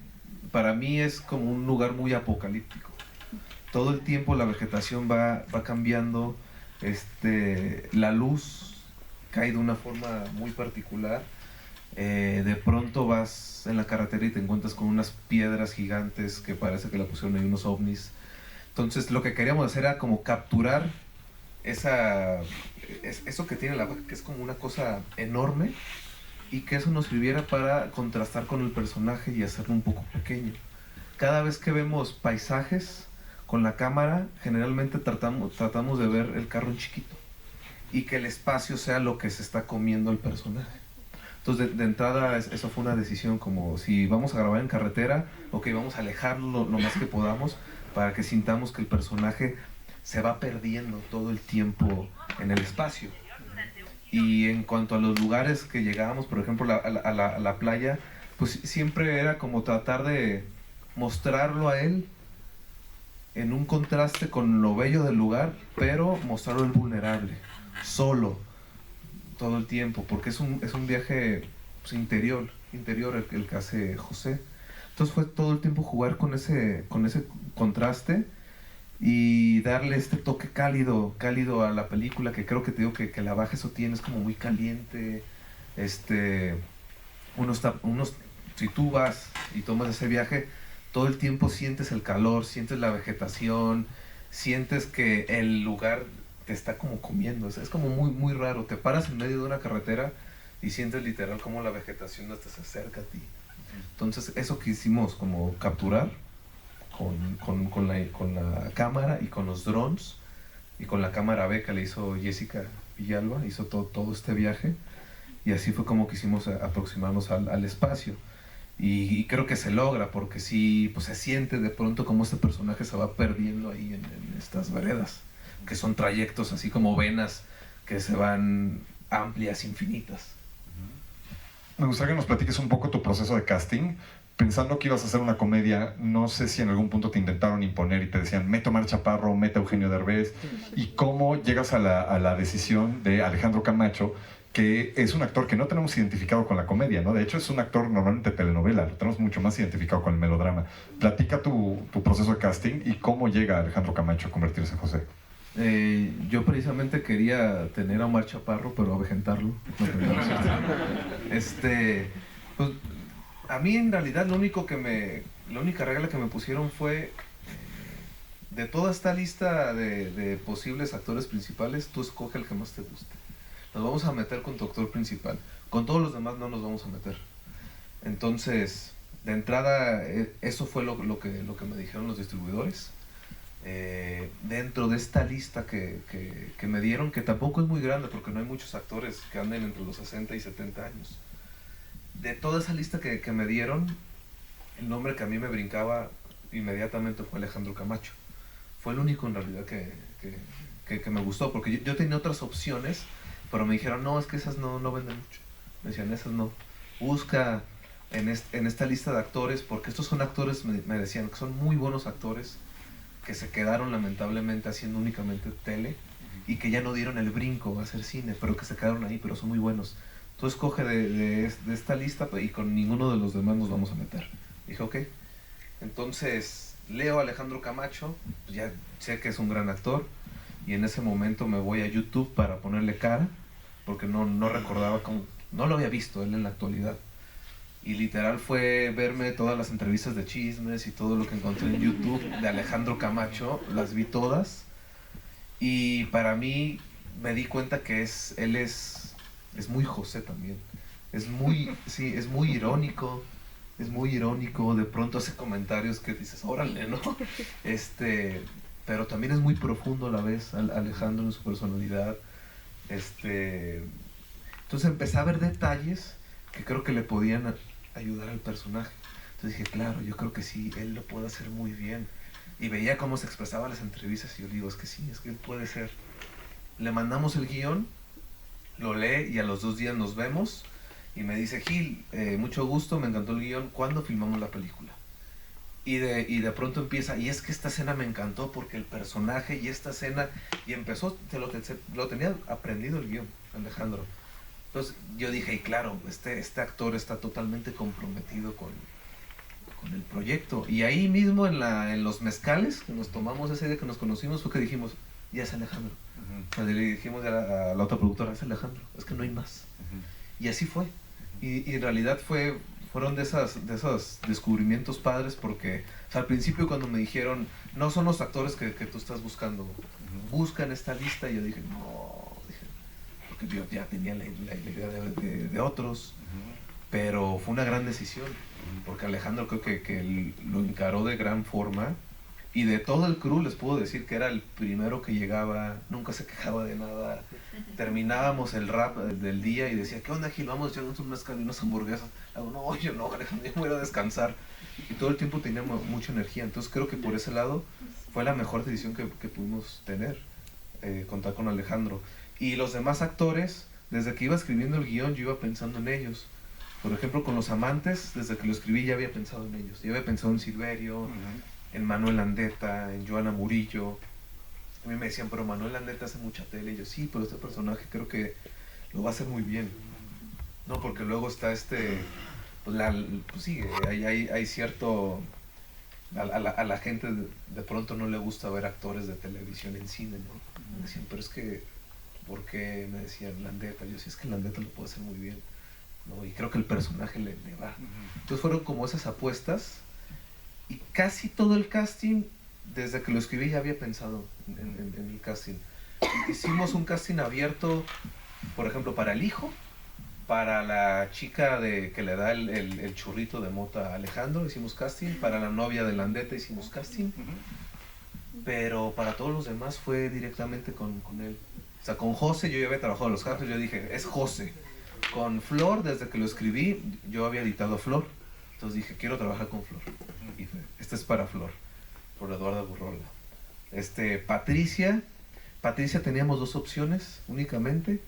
para mí es como un lugar muy apocalíptico. Todo el tiempo la vegetación va cambiando, la luz cae de una forma muy particular. De pronto vas en la carretera y te encuentras con unas piedras gigantes que parece que la pusieron ahí unos ovnis. Entonces lo que queríamos hacer era como capturar eso que tiene la Baja, que es como una cosa enorme, y que eso nos sirviera para contrastar con el personaje y hacerlo un poco pequeño. Cada vez que vemos paisajes con la cámara, generalmente tratamos de ver el carro en chiquito y que el espacio sea lo que se está comiendo el personaje. Entonces de entrada eso fue una decisión, como si vamos a grabar en carretera, ok, vamos a alejarlo lo más que podamos para que sintamos que el personaje se va perdiendo todo el tiempo en el espacio. Y en cuanto a los lugares que llegábamos, por ejemplo a la playa, pues siempre era como tratar de mostrarlo a él en un contraste con lo bello del lugar, pero mostrarlo el vulnerable, solo, todo el tiempo, porque es un viaje pues, interior el que hace José. Entonces fue todo el tiempo jugar con ese contraste y darle este toque cálido a la película, que creo que te digo que la Baja eso tiene, es como muy caliente. Si tú vas y tomas ese viaje, todo el tiempo sientes el calor, sientes la vegetación, sientes que el lugar te está como comiendo. Es como muy, muy raro. Te paras en medio de una carretera y sientes literal como la vegetación hasta se acerca a ti. Entonces eso quisimos como capturar con la cámara y con los drones y con la cámara B que le hizo Jessica Villalba, hizo todo este viaje, y así fue como quisimos aproximarnos al espacio. Y creo que se logra, porque sí, pues se siente de pronto como este personaje se va perdiendo ahí en estas veredas, que son trayectos así como venas que se van amplias, infinitas. Me gustaría que nos platiques un poco tu proceso de casting. Pensando que ibas a hacer una comedia, no sé si en algún punto te intentaron imponer y te decían, mete a Omar Chaparro, mete a Eugenio Derbez, y cómo llegas a la decisión de Alejandro Camacho, que es un actor que no tenemos identificado con la comedia, ¿no? De hecho, es un actor normalmente de telenovela, lo tenemos mucho más identificado con el melodrama. Platica tu proceso de casting y cómo llega Alejandro Camacho a convertirse en José. Yo precisamente quería tener a Omar Chaparro, pero avejentarlo. Pues, a mí en realidad la única regla que me pusieron fue, de toda esta lista de posibles actores principales, tú escoge el que más te guste. Nos vamos a meter con tu actor principal. Con todos los demás no nos vamos a meter. Entonces, de entrada, eso fue lo que me dijeron los distribuidores. Dentro de esta lista que me dieron, que tampoco es muy grande porque no hay muchos actores que anden entre los 60 y 70 años. De toda esa lista que me dieron, el nombre que a mí me brincaba inmediatamente fue Alejandro Camacho. Fue el único en realidad que me gustó, porque yo tenía otras opciones, pero me dijeron, no, es que esas no venden mucho. Me decían, esas no. Busca en esta lista de actores, porque estos son actores, me decían, que son muy buenos actores, que se quedaron lamentablemente haciendo únicamente tele, y que ya no dieron el brinco a hacer cine, pero que se quedaron ahí, pero son muy buenos. Tú escoge de esta lista y con ninguno de los demás nos vamos a meter. Dije, ok. Entonces leo a Alejandro Camacho, pues ya sé que es un gran actor, y en ese momento me voy a YouTube para ponerle cara, porque no recordaba cómo, no lo había visto él en la actualidad. Y literal fue verme todas las entrevistas de chismes y todo lo que encontré en YouTube de Alejandro Camacho, las vi todas, y para mí me di cuenta que él es es muy José también. Es muy, sí, es muy irónico. Es muy irónico, de pronto hace comentarios que dices, órale, ¿no? Pero también es muy profundo a la vez, Alejandro en su personalidad. Entonces empecé a ver detalles que creo que le podían ayudar al personaje. Entonces dije, claro, yo creo que sí, él lo puede hacer muy bien. Y veía cómo se expresaba en las entrevistas y yo digo, es que sí, es que él puede ser. Le mandamos el guión, lo lee y a los 2 días nos vemos. Y me dice, Gil, mucho gusto, me encantó el guión, ¿cuándo filmamos la película? Y de pronto empieza, y es que esta escena me encantó porque el personaje y esta escena, y empezó, lo tenía aprendido el guión, Alejandro. Entonces yo dije, y claro, este actor está totalmente comprometido con el proyecto. Y ahí mismo en los mezcales que nos tomamos ese día que nos conocimos, fue que dijimos, ya es Alejandro. Le dijimos a la otra productora, es Alejandro, es que no hay más. Y así fue. Y en realidad fueron de esos descubrimientos padres porque o sea, al principio cuando me dijeron, no son los actores que tú estás buscando, buscan esta lista, y yo dije, no, porque yo ya tenía la idea de otros, pero fue una gran decisión, porque Alejandro creo que lo encaró de gran forma. Y de todo el crew les puedo decir que era el primero que llegaba, nunca se quejaba de nada. Terminábamos el rap del día y decía, ¿qué onda, Gil? Vamos a echarnos un mezcal y unas hamburguesas. Hago, no, yo no, Alejandro, yo me voy a descansar. Y todo el tiempo teníamos mucha energía. Entonces creo que por ese lado fue la mejor decisión que pudimos tener, contar con Alejandro. Y los demás actores, desde que iba escribiendo el guión, yo iba pensando en ellos. Por ejemplo, con Los Amantes, desde que lo escribí ya había pensado en ellos. Ya había pensado en Silverio, en Manuel Landeta, en Joana Murillo. A mí me decían, pero Manuel Landeta hace mucha tele. Y yo, sí, pero este personaje creo que lo va a hacer muy bien. No, porque luego está pues sí, hay cierto... A la gente de pronto no le gusta ver actores de televisión en cine, ¿no? Me decían, pero es que, ¿por qué? Me decían Landeta. Yo, sí, es que Landeta lo puede hacer muy bien, ¿no? Y creo que el personaje le va. Entonces fueron como esas apuestas. Y casi todo el casting, desde que lo escribí ya había pensado en el casting. Hicimos un casting abierto, por ejemplo, para el hijo, para la chica que le da el churrito de mota a Alejandro, hicimos casting, para la novia de Landeta hicimos casting, pero para todos los demás fue directamente con él. O sea, con José yo ya había trabajado en los Hamsters, yo dije, es José. Con Flor, desde que lo escribí, yo había editado a Flor. Entonces dije, quiero trabajar con Flor. Y este es para Flor, por Eduarda Burrola. Patricia teníamos 2 opciones únicamente,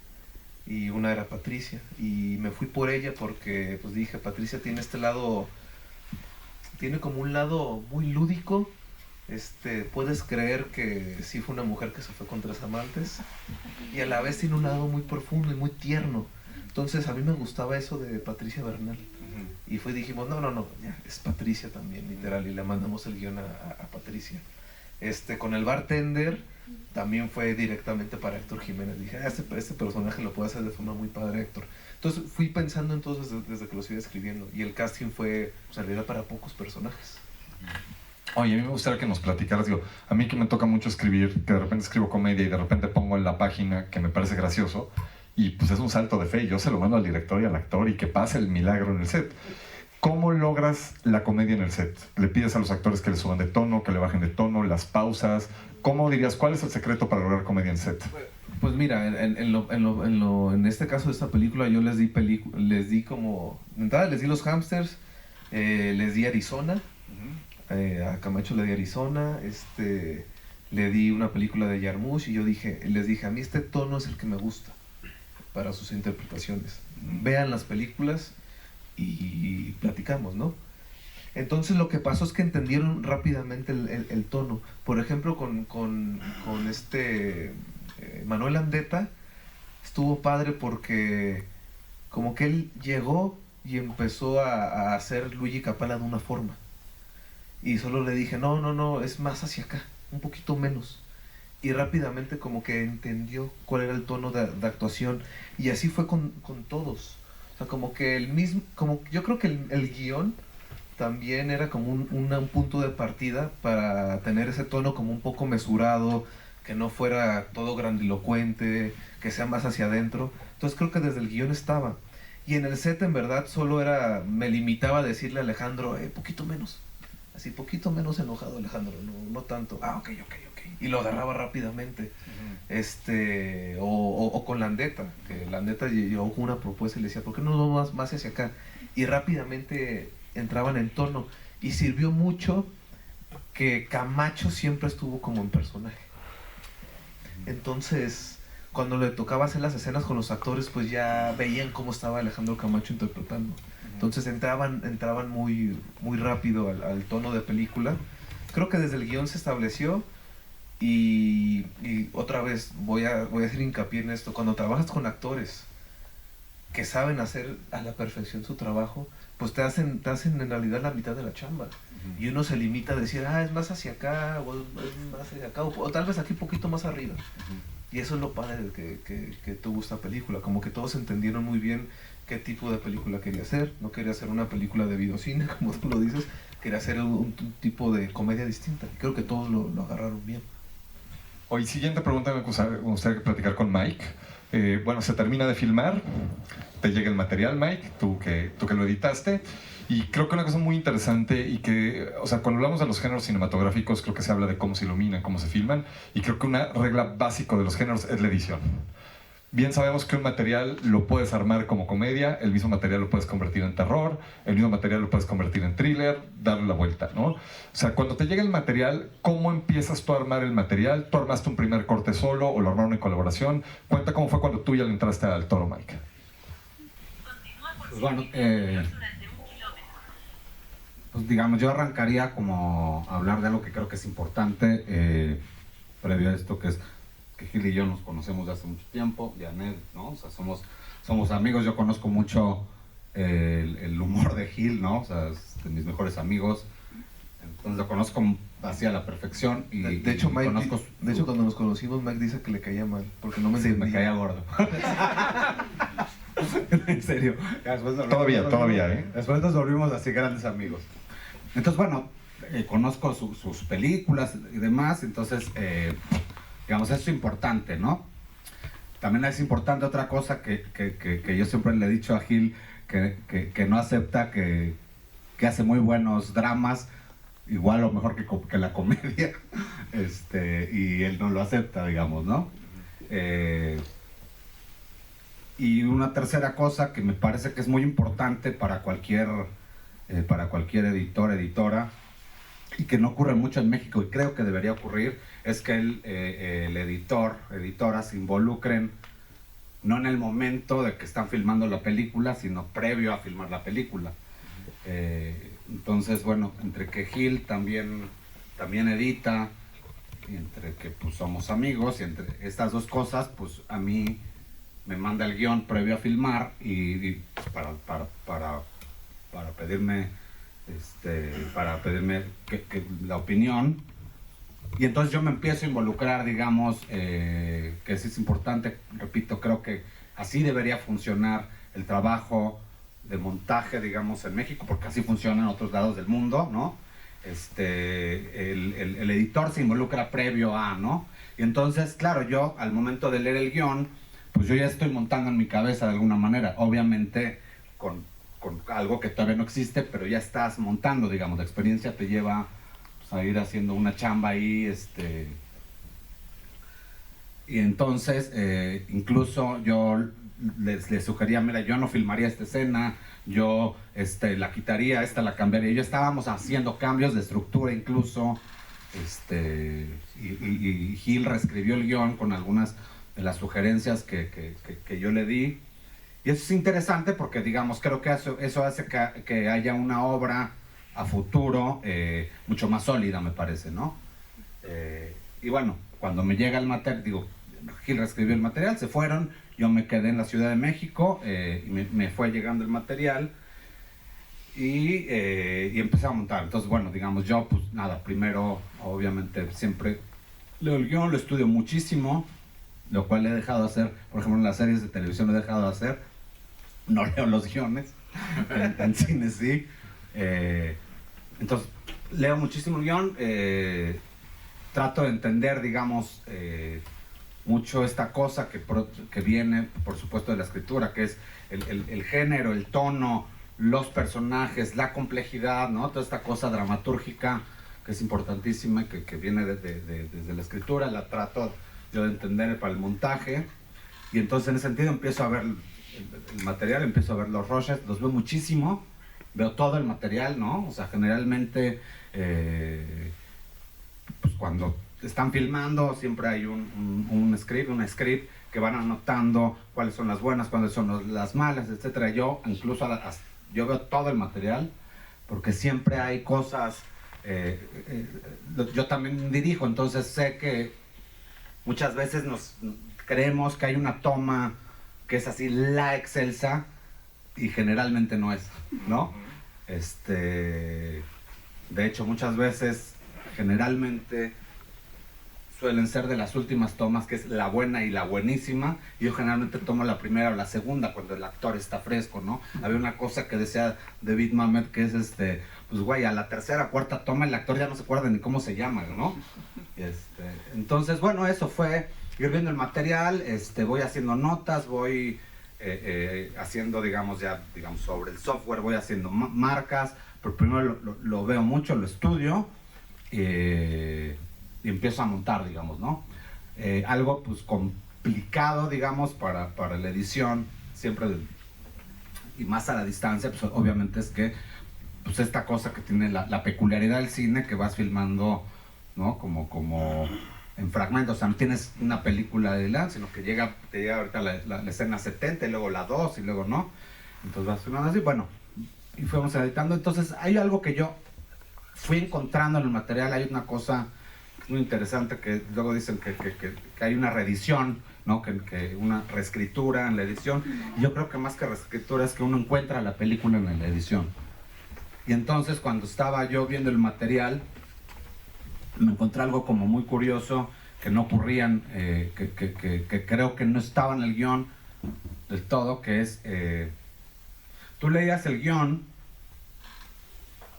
y una era Patricia. Y me fui por ella porque, pues dije, Patricia tiene tiene como un lado muy lúdico. Puedes creer que sí fue una mujer que se fue con 3 amantes, y a la vez tiene un lado muy profundo y muy tierno. Entonces a mí me gustaba eso de Patricia Bernal. Y dijimos, no, ya, es Patricia también, literal, y le mandamos el guión a Patricia. Con el bartender también fue directamente para Héctor Jiménez. Dije, este personaje lo puede hacer de forma muy padre, Héctor. Entonces fui pensando desde que lo iba escribiendo, y el casting fue, pues, en realidad, para pocos personajes. Oye, a mí me gustaría que nos platicaras, digo, a mí que me toca mucho escribir, que de repente escribo comedia y de repente pongo en la página que me parece gracioso, y pues es un salto de fe, yo se lo mando al director y al actor y que pase el milagro en el set. ¿Cómo logras la comedia en el set? ¿Le pides a los actores que le suban de tono, que le bajen de tono, las pausas? ¿Cómo dirías, cuál es el secreto para lograr comedia en set? Pues mira, en este caso de esta película yo les di como... De entrada les di Los Hamsters, les di Arizona, a Camacho le di Arizona, le di una película de Yarmush, y les dije, a mí este tono es el que me gusta para sus interpretaciones. Vean las películas y platicamos, ¿no? Entonces lo que pasó es que entendieron rápidamente el tono. Por ejemplo, con Manuel Landeta estuvo padre porque como que él llegó y empezó a hacer Luigi Capaldi de una forma. Y solo le dije, no, es más hacia acá, un poquito menos. Y rápidamente como que entendió cuál era el tono de actuación. Y así fue con todos. O sea, como que yo creo que el guión también era como un punto de partida para tener ese tono como un poco mesurado, que no fuera todo grandilocuente, que sea más hacia adentro. Entonces creo que desde el guión estaba. Y en el set en verdad solo me limitaba a decirle a Alejandro, poquito menos. Así, poquito menos enojado Alejandro, no tanto. Ah, ok. Y lo agarraba rápidamente. O con Landeta, que Landeta llegó con una propuesta y le decía, ¿por qué no vamos más hacia acá? Y rápidamente entraban en tono. Y sirvió mucho que Camacho siempre estuvo como en personaje. Entonces, cuando le tocaba hacer las escenas con los actores, pues ya veían cómo estaba Alejandro Camacho interpretando. Entonces entraban muy rápido al tono de película. Creo que desde el guión se estableció. Y otra vez voy a hacer hincapié en esto. Cuando trabajas con actores que saben hacer a la perfección su trabajo, pues te hacen en realidad la mitad de la chamba. Y uno se limita a decir, es más hacia acá, o es más hacia acá, o tal vez aquí un poquito más arriba. Y eso es lo padre de que tuvo esta película. Como que todos entendieron muy bien qué tipo de película quería hacer. No quería hacer una película de videocine, como tú lo dices. Quería hacer un tipo de comedia distinta. Y creo que todos lo agarraron bien. Hoy, siguiente pregunta, me gustaría platicar con Mike. Bueno, se termina de filmar, te llega el material, Mike, tú que lo editaste, y creo que una cosa muy interesante y que, o sea, cuando hablamos de los géneros cinematográficos, creo que se habla de cómo se iluminan, cómo se filman, y creo que una regla básica de los géneros es la edición. Bien sabemos que un material lo puedes armar como comedia, el mismo material lo puedes convertir en terror, el mismo material lo puedes convertir en thriller, darle la vuelta, ¿no? O sea, cuando te llega el material, ¿cómo empiezas tú a armar el material? ¿Tú armaste un primer corte solo o lo armaron en colaboración? Cuenta cómo fue cuando tú ya le entraste al toro, Mike. Pues bueno, pues digamos, yo arrancaría como a hablar de algo que creo que es importante previo a esto, que es que Gil y yo nos conocemos de hace mucho tiempo, Janet, ¿no? O sea, somos amigos. Yo conozco mucho el humor de Gil, ¿no? O sea, es de mis mejores amigos. Entonces lo conozco así a la perfección. Y, de hecho, Mike, conozco de hecho, cuando nos conocimos, Mike dice que le caía mal, porque no me entendía. me caía gordo. En serio. Todavía, ¿eh? Después nos volvimos así grandes amigos. Entonces, bueno, conozco sus películas y demás, entonces... digamos, eso es importante, ¿no? También es importante otra cosa que yo siempre le he dicho a Gil, que no acepta que hace muy buenos dramas, igual o mejor que la comedia, y él no lo acepta, digamos, ¿no? Y una tercera cosa que me parece que es muy importante para cualquier editor, editora, y que no ocurre mucho en México y creo que debería ocurrir, es que el editor, editora se involucren no en el momento de que están filmando la película, sino previo a filmar la película. Entonces, bueno, entre que Gil también edita, y entre que pues somos amigos, y entre estas dos cosas, pues a mí me manda el guión previo a filmar y para pedirme la opinión, y entonces yo me empiezo a involucrar, digamos, que sí es importante, repito, creo que así debería funcionar el trabajo de montaje, digamos, en México, porque así funciona en otros lados del mundo, ¿no? El editor se involucra previo a, ¿no? Y entonces, claro, yo al momento de leer el guión, pues yo ya estoy montando en mi cabeza de alguna manera, obviamente con algo que todavía no existe, pero ya estás montando, digamos, la experiencia te lleva pues, a ir haciendo una chamba ahí, y entonces incluso yo les sugería, mira, yo no filmaría esta escena, yo la quitaría, esta la cambiaría, yo estábamos haciendo cambios de estructura incluso, y Gil reescribió el guión con algunas de las sugerencias que yo le di. Y eso es interesante porque, digamos, creo que eso hace que haya una obra a futuro mucho más sólida, me parece, ¿no? Y bueno, cuando me llega el material, digo, Gil reescribió el material, se fueron, yo me quedé en la Ciudad de México y me fue llegando el material y empecé a montar. Entonces, bueno, digamos, yo, pues nada, primero, obviamente, siempre leo el guión, lo estudio muchísimo, lo cual he dejado de hacer, por ejemplo, en las series de televisión lo he dejado de hacer. No leo los guiones, en cine sí. Entonces, leo muchísimo el guión, trato de entender, digamos, mucho esta cosa que viene, por supuesto, de la escritura, que es el género, el tono, los personajes, la complejidad, ¿no? Toda esta cosa dramatúrgica que es importantísima y que viene desde la escritura, la trato yo de entender para el montaje. Y entonces en ese sentido empiezo a ver el material, empiezo a ver los rushes, los veo muchísimo, veo todo el material, ¿no? O sea, generalmente, pues cuando están filmando siempre hay un script que van anotando cuáles son las buenas, cuáles son las malas, etcétera. Yo incluso yo veo todo el material porque siempre hay cosas, yo también dirijo, entonces sé que muchas veces nos creemos que hay una toma que es así la excelsa y generalmente no es, ¿no? De hecho, muchas veces, generalmente suelen ser de las últimas tomas, que es la buena y la buenísima, y yo generalmente tomo la primera o la segunda cuando el actor está fresco, ¿no? Había una cosa que decía David Mamet, que es pues güey, a la tercera o cuarta toma el actor ya no se acuerda ni cómo se llama, ¿no? Entonces, bueno, eso fue ir viendo el material, voy haciendo notas, voy haciendo, digamos, sobre el software, voy haciendo marcas, pero primero lo veo mucho, lo estudio, y empiezo a montar, digamos, ¿no? Algo, pues, complicado, digamos, para la edición, siempre, y más a la distancia, pues, obviamente es que, pues, esta cosa que tiene la peculiaridad del cine, que vas filmando, ¿no? Como en fragmentos, o sea, no tienes una película de la, sino que te llega ahorita la escena 70, y luego la 2, y luego no. Entonces vas filmando así, bueno, y fuimos editando. Entonces hay algo que yo fui encontrando en el material, hay una cosa muy interesante que luego dicen que hay una reedición, ¿no? Que una reescritura en la edición. Y yo creo que más que reescritura es que uno encuentra la película en la edición. Y entonces cuando estaba yo viendo el material, me encontré algo como muy curioso, que no ocurrían, que creo que no estaba en el guión del todo, que es, tú leías el guión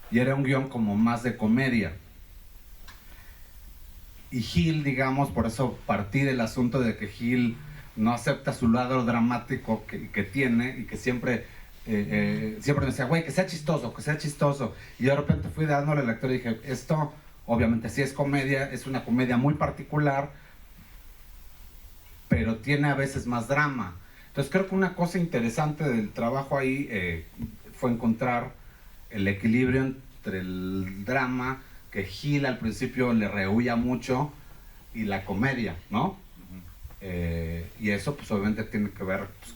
y era un guión como más de comedia. Y Hill, digamos, por eso partí del asunto de que Hill no acepta su lado dramático que tiene, y que siempre me decía, güey, que sea chistoso, que sea chistoso. Y de repente fui dándole al lector y dije, esto obviamente sí es comedia, es una comedia muy particular, pero tiene a veces más drama. Entonces creo que una cosa interesante del trabajo ahí fue encontrar el equilibrio entre el drama, que Hill al principio le rehuía mucho, y la comedia, ¿no? Y eso pues obviamente tiene que ver, pues,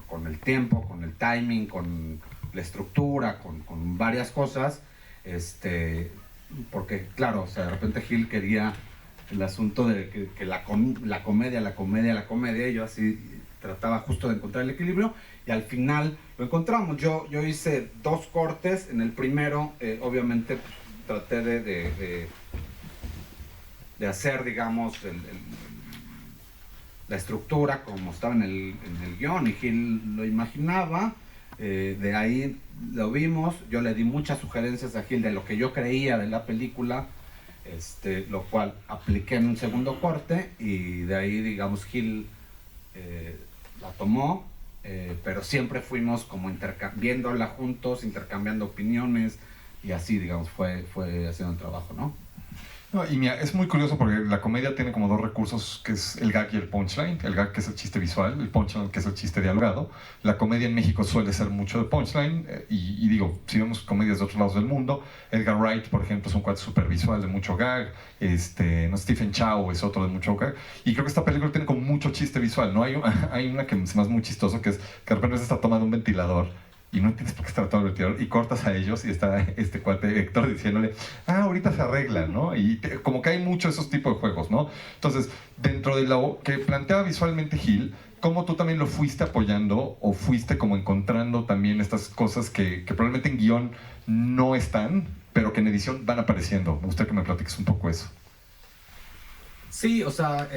con el tiempo, con el timing, con la estructura, con varias cosas, porque claro, o sea, de repente Hill quería el asunto de que la comedia, y yo así trataba justo de encontrar el equilibrio, y al final lo encontramos. Yo hice 2 cortes. En el primero, obviamente, pues, traté de hacer, digamos, la estructura como estaba en el guión, y Hill lo imaginaba. De ahí lo vimos, yo le di muchas sugerencias a Hill de lo que yo creía de la película, lo cual apliqué en un segundo corte, y de ahí, digamos, Hill la tomó, pero siempre fuimos como viéndola juntos, intercambiando opiniones, y así, digamos, fue haciendo el trabajo, ¿no? No, y mira, es muy curioso porque la comedia tiene como 2 recursos, que es el gag y el punchline. El gag, que es el chiste visual, el punchline, que es el chiste dialogado. La comedia en México suele ser mucho de punchline, y digo, si vemos comedias de otros lados del mundo, Edgar Wright, por ejemplo, es un cuate súper visual de mucho gag. No, Stephen Chow es otro de mucho gag. Y creo que esta película tiene como mucho chiste visual, ¿no? Hay una que se me hace muy chistoso, que es que de repente se está tomando un ventilador, y no tienes por qué estar todo el ventilador, y cortas a ellos, y está este cuate Héctor diciéndole, ahorita se arregla, ¿no? Y como que hay mucho esos tipos de juegos, ¿no? Entonces, dentro de lo que planteaba visualmente Hill, ¿cómo tú también lo fuiste apoyando, o fuiste como encontrando también estas cosas que probablemente en guión no están, pero que en edición van apareciendo? Me gustaría que me platiques un poco eso. Sí, o sea,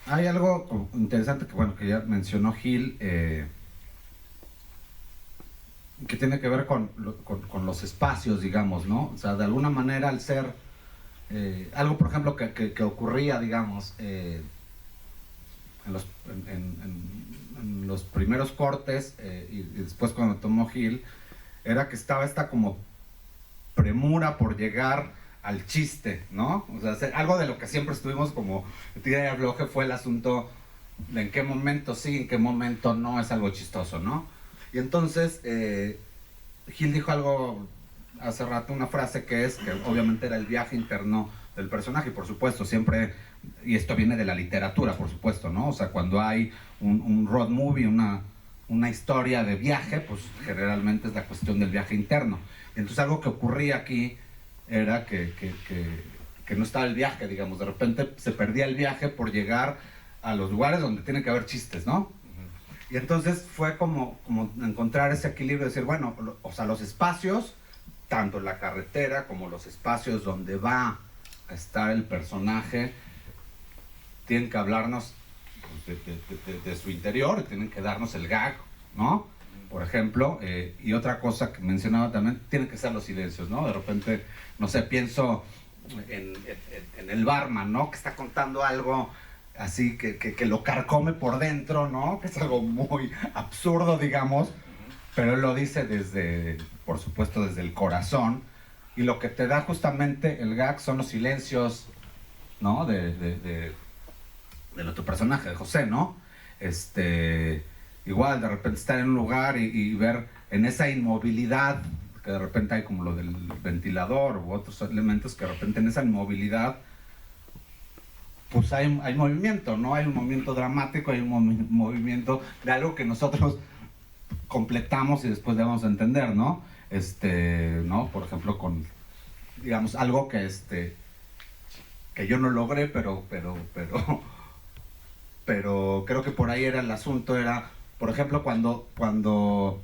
hay algo interesante que ya mencionó Hill, que tiene que ver con los espacios, digamos, ¿no? O sea, de alguna manera, al ser algo, por ejemplo, que ocurría, digamos, en los primeros cortes y después cuando tomó Gil, era que estaba esta como premura por llegar al chiste, ¿no? O sea, algo de lo que siempre estuvimos como tira y afloje fue el asunto de en qué momento sí, en qué momento no es algo chistoso, ¿no? Y entonces Gil dijo algo hace rato, una frase que es que obviamente era el viaje interno del personaje, y por supuesto siempre, y esto viene de la literatura, por supuesto, ¿no? O sea, cuando hay un road movie, una historia de viaje, pues generalmente es la cuestión del viaje interno. Entonces algo que ocurría aquí era que no estaba el viaje, digamos, de repente se perdía el viaje por llegar a los lugares donde tiene que haber chistes, ¿no? Y entonces fue como encontrar ese equilibrio, de decir, bueno, o sea, los espacios, tanto la carretera como los espacios donde va a estar el personaje, tienen que hablarnos pues, de su interior, y tienen que darnos el gag, ¿no? Por ejemplo, y otra cosa que mencionaba también, tienen que ser los silencios, ¿no? De repente, no sé, pienso en el barman, ¿no? Que está contando algo así que lo carcome por dentro, ¿no? Que es algo muy absurdo, digamos, pero él lo dice desde, por supuesto, desde el corazón, y lo que te da justamente el gag son los silencios, ¿no? Del otro personaje, de José, ¿no? Igual, de repente estar en un lugar y ver en esa inmovilidad, que de repente hay como lo del ventilador u otros elementos, que de repente en esa inmovilidad pues hay movimiento, ¿no? Hay un movimiento dramático, hay un movimiento de algo que nosotros completamos y después le vamos a entender, ¿no? ¿No? Por ejemplo, con, digamos, algo que yo no logré, pero creo que por ahí era el asunto, era, por ejemplo, cuando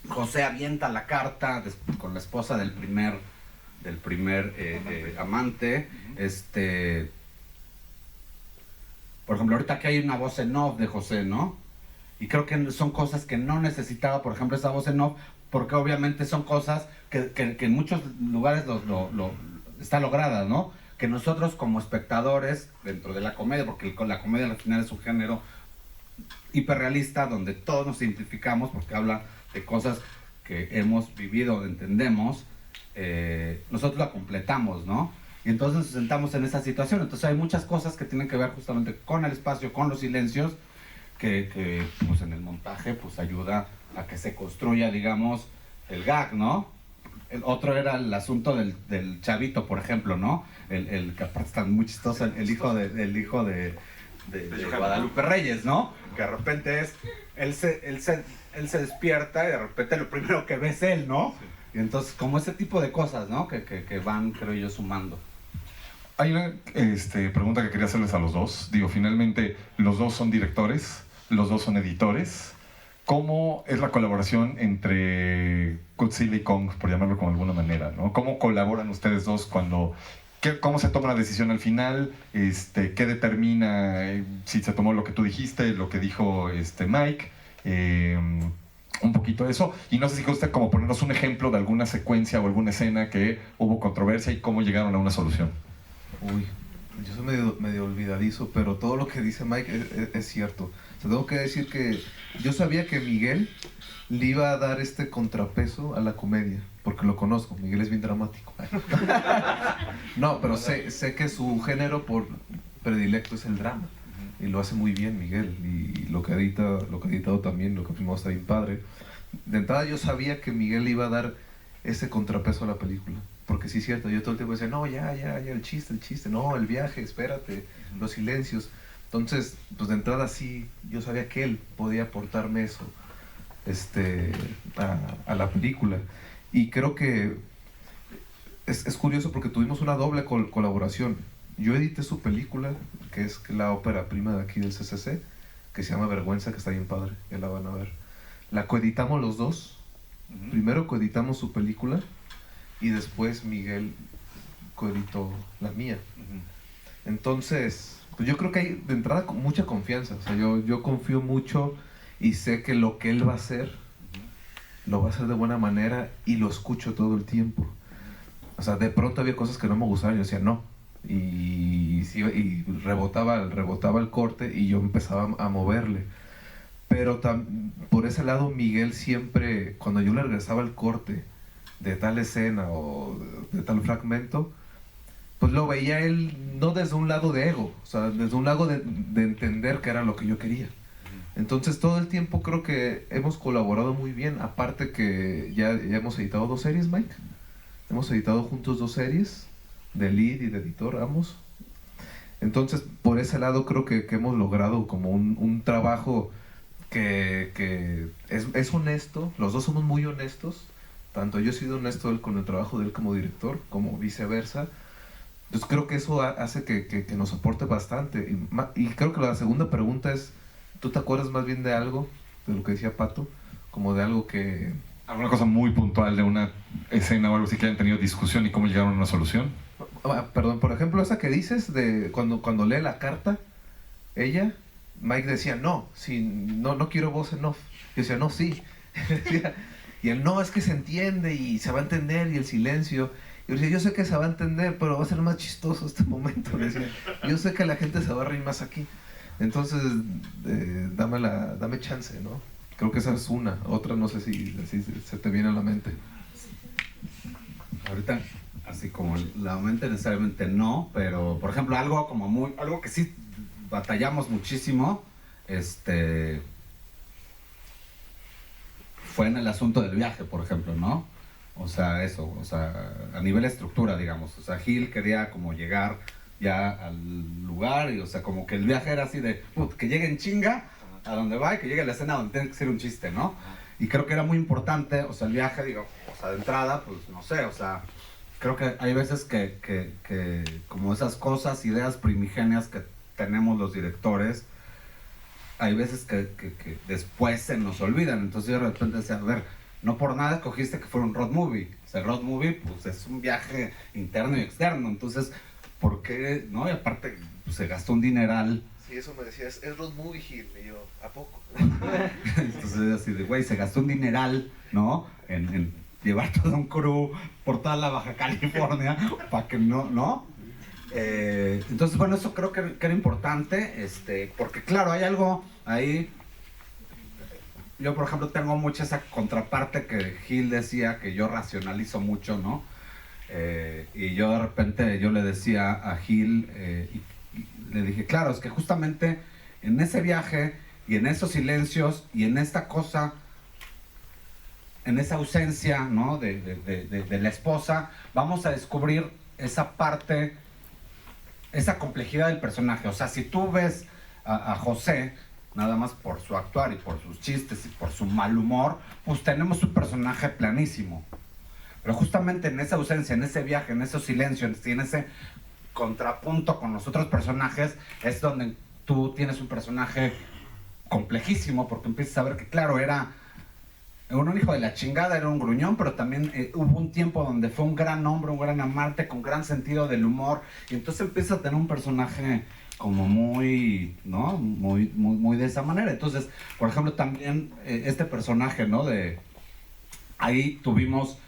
José avienta la carta con la esposa del primer amante, por ejemplo, ahorita que hay una voz en off de José, ¿no? Y creo que son cosas que no necesitaba, por ejemplo, esa voz en off, porque obviamente son cosas que en muchos lugares está lograda, ¿no? Que nosotros como espectadores, dentro de la comedia, porque la comedia al final es un género hiperrealista, donde todos nos identificamos, porque habla de cosas que hemos vivido, entendemos, nosotros la completamos, ¿no? Y entonces nos sentamos en esa situación. Entonces hay muchas cosas que tienen que ver justamente con el espacio, con los silencios, que pues en el montaje pues ayuda a que se construya, digamos, el gag, ¿no? El otro era el asunto del chavito, por ejemplo, ¿no? El que aparte está muy chistoso, el hijo de Guadalupe Reyes, ¿no? Que de repente él se despierta y de repente lo primero que ve es él, ¿no? Y entonces como ese tipo de cosas, ¿no? Que van, creo yo, sumando. Hay una pregunta que quería hacerles a los dos. Digo, finalmente, los dos son directores, los dos son editores. ¿Cómo es la colaboración entre Godzilla y Kong, por llamarlo de alguna manera, ¿no? ¿Cómo colaboran ustedes dos cómo se toma la decisión al final? ¿Qué determina si se tomó lo que tú dijiste, lo que dijo Mike? Un poquito de eso. Y no sé si gusta como ponernos un ejemplo de alguna secuencia o alguna escena que hubo controversia y cómo llegaron a una solución. Uy, yo soy medio olvidadizo, pero todo lo que dice Mike es cierto. O sea, tengo que decir que yo sabía que Miguel le iba a dar este contrapeso a la comedia, porque lo conozco, Miguel es bien dramático. No, pero sé que su género por predilecto es el drama, y lo hace muy bien Miguel, y lo que ha editado también, lo que filmó está bien padre. De entrada yo sabía que Miguel le iba a dar ese contrapeso a la película, porque sí es cierto, yo todo el tiempo decía, no, ya, el chiste, no, el viaje, espérate, los silencios. Entonces, pues de entrada sí, yo sabía que él podía aportarme eso a la película. Y creo que es curioso porque tuvimos una doble colaboración. Yo edité su película, que es la ópera prima de aquí del CCC, que se llama Vergüenza, que está bien padre, ya la van a ver. La coeditamos los dos. Primero coeditamos su película y después Miguel coeditó la mía. Entonces, pues yo creo que hay de entrada mucha confianza. O sea, yo confío mucho y sé que lo que él va a hacer, lo va a hacer de buena manera y lo escucho todo el tiempo. O sea, de pronto había cosas que no me gustaban y yo decía no. Y rebotaba el corte y yo empezaba a moverle. Pero por ese lado Miguel siempre, cuando yo le regresaba el corte de tal escena o de tal fragmento, pues lo veía él no desde un lado de ego, o sea, desde un lado de entender que era lo que yo quería. Entonces todo el tiempo creo que hemos colaborado muy bien, aparte que ya hemos editado 2 series, Mike. Hemos editado juntos 2 series, de lead y de editor, ambos. Entonces por ese lado creo que hemos logrado como un trabajo que es honesto, los dos somos muy honestos, tanto yo he sido honesto él con el trabajo de él como director, como viceversa. Entonces creo que eso hace que nos aporte bastante. Y creo que la segunda pregunta es, ¿tú te acuerdas más bien de algo, de lo que decía Pato? Como de algo que... ¿Alguna cosa muy puntual de una escena o algo así que hayan tenido discusión y cómo llegaron a una solución? Perdón, por ejemplo, esa que dices de cuando lee la carta, ella, Mike decía, no quiero voz en off. Yo decía, no, sí. Y él, no, es que se entiende y se va a entender, y el silencio. Y yo decía, yo sé que se va a entender, pero va a ser más chistoso este momento. Decía, yo sé que la gente se va a reír más aquí. Entonces, dame chance, ¿no? Creo que esa es una. Otra no sé si se te viene a la mente. Ahorita, así como la mente necesariamente no, pero por ejemplo algo que sí batallamos muchísimo, fue en el asunto del viaje, por ejemplo, ¿no? O sea, a nivel estructura, digamos. O sea, Gil quería como llegar ya al lugar y, o sea, como que el viaje era así de, que llegue en chinga a donde va y que llegue a la escena donde tiene que ser un chiste, ¿no? Y creo que era muy importante, o sea, el viaje, digo, o sea, de entrada, pues, no sé, o sea, creo que hay veces que como esas cosas, ideas primigenias que tenemos los directores, hay veces que después se nos olvidan. Entonces yo de repente decía, a ver, no por nada escogiste que fuera un road movie. O sea, el road movie, pues es un viaje interno y externo. Entonces, ¿por qué? ¿No? Y aparte, pues, se gastó un dineral. Sí, eso me decías, es road movie, Gil. Y yo, ¿a poco? Entonces, así de, güey, se gastó un dineral, ¿no? En llevar todo un crew por toda la Baja California para que no. Entonces, bueno, eso creo que era importante, porque claro, hay algo ahí. Yo, por ejemplo, tengo mucha esa contraparte que Gil decía, que yo racionalizo mucho, ¿no? Y yo de repente, yo le decía a Gil, y le dije, claro, es que justamente en ese viaje y en esos silencios y en esta cosa, en esa ausencia, ¿no? de la esposa, vamos a descubrir esa parte, esa complejidad del personaje. O sea, si tú ves a José, nada más por su actuar y por sus chistes y por su mal humor, pues tenemos un personaje planísimo. Pero justamente en esa ausencia, en ese viaje, en esos silencios y en ese contrapunto con los otros personajes, es donde tú tienes un personaje complejísimo, porque empiezas a ver que, claro, era un hijo de la chingada, era un gruñón, pero también hubo un tiempo donde fue un gran hombre, un gran amante, con gran sentido del humor, y entonces empieza a tener un personaje como muy, ¿no? Muy de esa manera. Entonces, por ejemplo, también este personaje, ¿no? Ahí tuvimos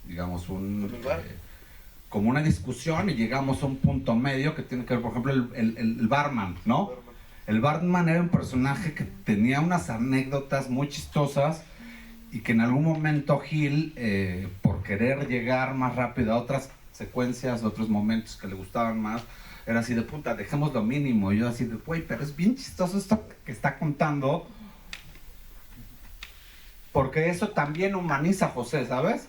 digamos, como una discusión y llegamos a un punto medio que tiene que ver, por ejemplo, el barman, ¿no? El barman era un personaje que tenía unas anécdotas muy chistosas y que en algún momento Gil, por querer llegar más rápido a otras secuencias, a otros momentos que le gustaban más, era así de, puta, dejemos lo mínimo. Y yo así de, güey, pero es bien chistoso esto que está contando, porque eso también humaniza a José, ¿sabes?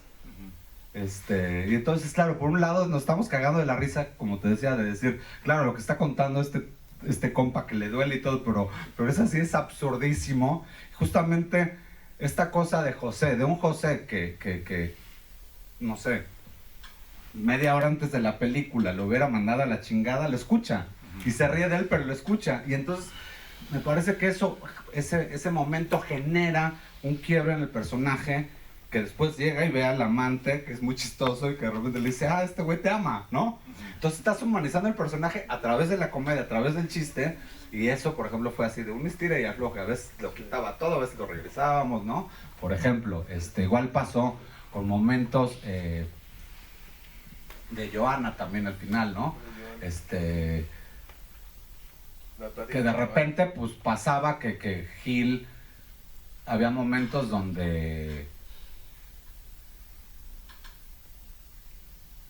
Y entonces, claro, por un lado nos estamos cagando de la risa, como te decía, de decir, claro, lo que está contando este compa que le duele y todo, pero es así, es absurdísimo. Justamente esta cosa de José, de un José que no sé, media hora antes de la película lo hubiera mandado a la chingada, lo escucha y se ríe de él, pero lo escucha. Y entonces me parece que ese momento genera un quiebre en el personaje, que después llega y ve al amante, que es muy chistoso, y que de repente le dice, este güey te ama, ¿no? Entonces estás humanizando el personaje a través de la comedia, a través del chiste, y eso, por ejemplo, fue así de un estira y afloje. A veces lo quitaba todo, a veces lo regresábamos, ¿no? Por ejemplo, igual pasó con momentos de Joana también al final, ¿no? Que de repente pues pasaba que Gil, había momentos donde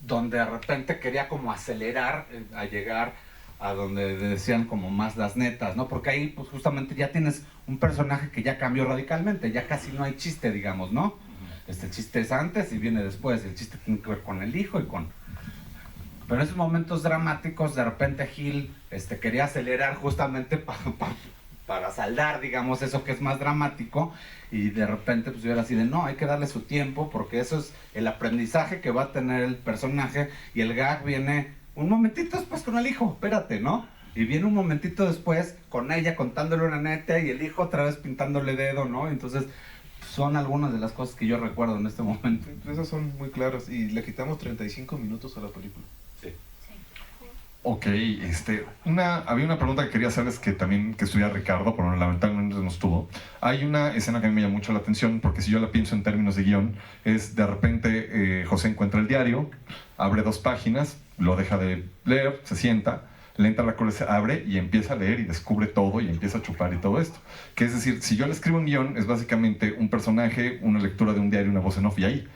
de repente quería como acelerar a llegar a donde decían como más las netas, ¿no? Porque ahí pues justamente ya tienes un personaje que ya cambió radicalmente, ya casi no hay chiste, digamos, ¿no? El chiste es antes y viene después, el chiste tiene que ver con el hijo y con... Pero en esos momentos dramáticos, de repente Gil quería acelerar justamente para saldar, digamos, eso que es más dramático, y de repente pues yo era así de, no, hay que darle su tiempo, porque eso es el aprendizaje que va a tener el personaje, y el gag viene un momentito después con el hijo, espérate, ¿no? Y viene un momentito después con ella contándole una neta, y el hijo otra vez pintándole dedo, ¿no? Entonces son algunas de las cosas que yo recuerdo en este momento. Esas son muy claras, y le quitamos 35 minutos a la película. Sí. Ok, había una pregunta que quería hacerles que también que estuviera Ricardo, pero lamentablemente no estuvo. Hay una escena que a mí me llama mucho la atención, porque si yo la pienso en términos de guión, es de repente José encuentra el diario, abre 2 páginas, lo deja de leer, se sienta, le entra la cola, se abre y empieza a leer y descubre todo y empieza a chupar y todo esto. Que es decir, si yo le escribo un guión, es básicamente un personaje, una lectura de un diario, una voz en off y ahí.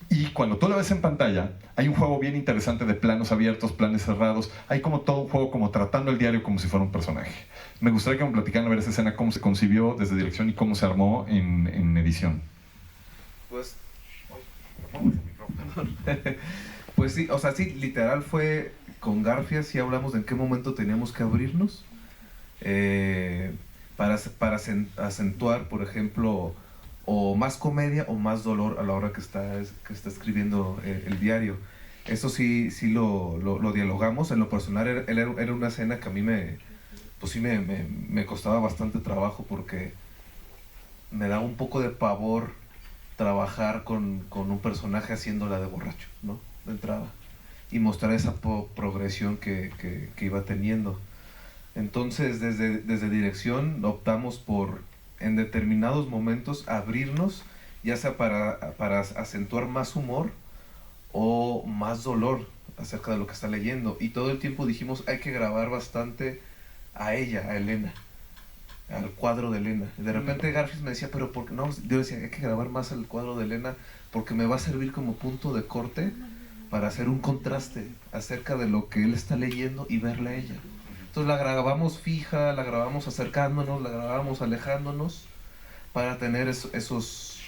Y cuando tú la ves en pantalla, hay un juego bien interesante de planos abiertos, planes cerrados. Hay como todo un juego como tratando el diario como si fuera un personaje. Me gustaría que me platicaran a ver esa escena, cómo se concibió desde dirección y cómo se armó en edición. Pues... pues sí, o sea, sí, literal fue con Garfia, sí hablamos de en qué momento teníamos que abrirnos para acentuar, por ejemplo, o más comedia o más dolor a la hora que está escribiendo el diario. Eso sí lo dialogamos. En lo personal era una escena que a mí me costaba bastante trabajo, porque me daba un poco de pavor trabajar con un personaje haciéndola de borracho, ¿no? De entrada. Y mostrar esa progresión que iba teniendo. Entonces, desde dirección optamos por, en determinados momentos, abrirnos, ya sea para acentuar más humor o más dolor acerca de lo que está leyendo. Y todo el tiempo dijimos, hay que grabar bastante a ella, a Elena, al cuadro de Elena. De repente Garfield me decía, pero ¿por qué no? Yo decía, hay que grabar más al cuadro de Elena, porque me va a servir como punto de corte para hacer un contraste acerca de lo que él está leyendo y verla a ella. Entonces la grabamos fija, la grabamos acercándonos, la grabamos alejándonos, para tener esos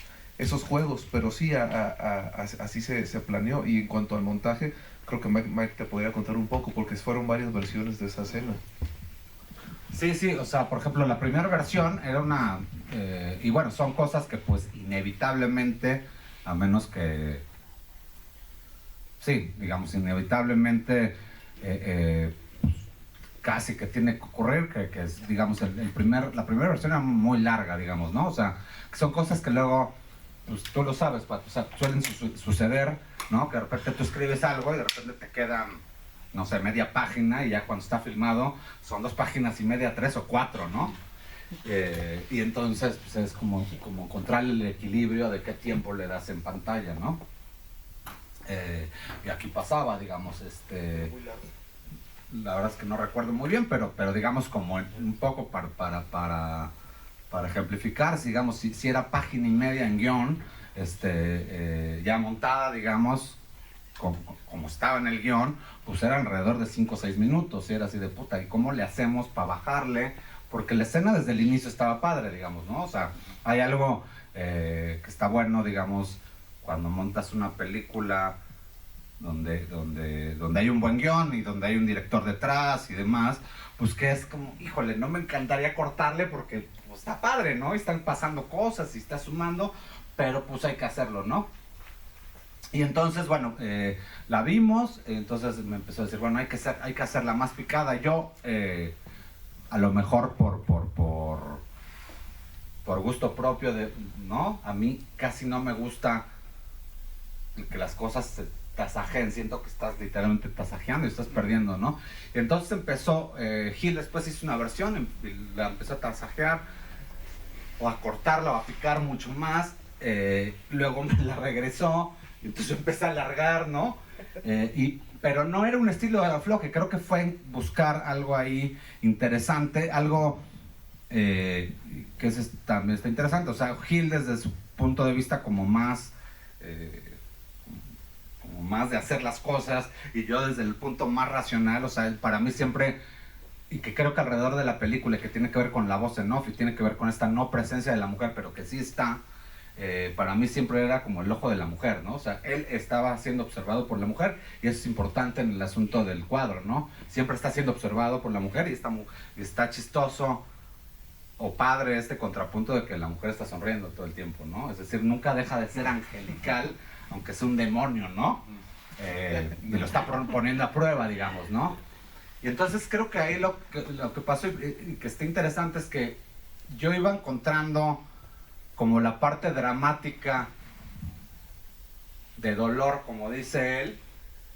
juegos. Pero sí, así se planeó. Y en cuanto al montaje, creo que Mike te podría contar un poco, porque fueron varias versiones de esa escena. Sí, o sea, por ejemplo, la primera versión era una... y bueno, son cosas que pues inevitablemente, a menos que... Sí, digamos, inevitablemente... casi que tiene que ocurrir, que es, digamos, la primera versión era muy larga, digamos, ¿no? O sea, que son cosas que luego, pues tú lo sabes, Pat, o sea, suelen suceder, ¿no? Que de repente tú escribes algo y de repente te quedan, no sé, media página, y ya cuando está filmado son 2 páginas y media, 3 o 4, ¿no? Y entonces, pues es como encontrar el equilibrio de qué tiempo le das en pantalla, ¿no? Y aquí pasaba, digamos, la verdad es que no recuerdo muy bien, pero digamos como un poco para ejemplificar, digamos, si era página y media en guión, ya montada, digamos, como estaba en el guión, pues era alrededor de 5 o 6 minutos, y era así de puta, ¿y cómo le hacemos para bajarle? Porque la escena desde el inicio estaba padre, digamos, ¿no? O sea, hay algo que está bueno, digamos, cuando montas una película donde hay un buen guión y donde hay un director detrás y demás, pues que es como, híjole, no me encantaría cortarle porque pues, está padre, ¿no? Y están pasando cosas y está sumando, pero pues hay que hacerlo, ¿no? Y entonces, bueno, la vimos, entonces me empezó a decir, bueno, hay que hacerla más picada. Yo, a lo mejor por gusto propio, ¿no? A mí casi no me gusta que las cosas se tasajeen, siento que estás literalmente tasajeando y estás perdiendo, ¿no? Y entonces empezó, Gil después hizo una versión, y la empezó a tasajear, o a cortarla, o a picar mucho más, luego me la regresó, y entonces yo empecé a alargar, ¿no? Pero no era un estilo de afloje, creo que fue buscar algo ahí interesante, algo que también está interesante. O sea, Gil desde su punto de vista como más de hacer las cosas, y yo desde el punto más racional. O sea, para mí siempre, y que creo que alrededor de la película, que tiene que ver con la voz en off y tiene que ver con esta no presencia de la mujer, pero que sí está, para mí siempre era como el ojo de la mujer, ¿no? O sea, él estaba siendo observado por la mujer, y eso es importante en el asunto del cuadro, ¿no? Siempre está siendo observado por la mujer, y está chistoso o padre este contrapunto de que la mujer está sonriendo todo el tiempo, ¿no? Es decir, nunca deja de ser angelical, aunque sea un demonio, ¿no? Y lo está poniendo a prueba, digamos, ¿no? Y entonces creo que ahí lo que pasó, y que está interesante, es que yo iba encontrando como la parte dramática de dolor, como dice él,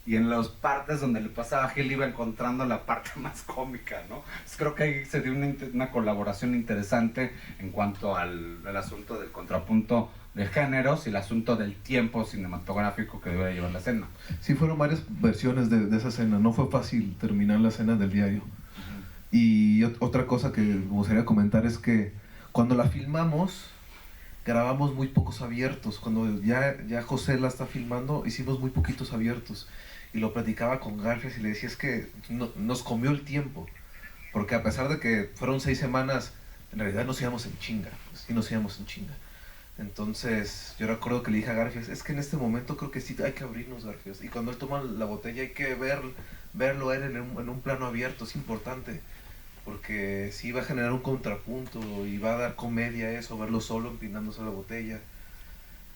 y en las partes donde le pasaba a Gil iba encontrando la parte más cómica, ¿no? Entonces creo que ahí se dio una colaboración interesante en cuanto al asunto del contrapunto de géneros y el asunto del tiempo cinematográfico que debe llevar la escena. Sí, fueron varias versiones de esa escena, no fue fácil terminar la escena del diario. Y otra cosa que me gustaría comentar es que cuando la filmamos, grabamos muy pocos abiertos. Cuando ya José la está filmando, hicimos muy poquitos abiertos. Y lo platicaba con Garfias y le decía, es que nos comió el tiempo. Porque a pesar de que fueron 6 semanas, en realidad nos íbamos en chinga. Sí, nos íbamos en chinga. Entonces, yo recuerdo que le dije a Garfias, es que en este momento creo que sí hay que abrirnos, Garfias. Y cuando él toma la botella hay que verlo a él en un plano abierto, es importante. Porque sí va a generar un contrapunto y va a dar comedia eso, verlo solo empinándose la botella.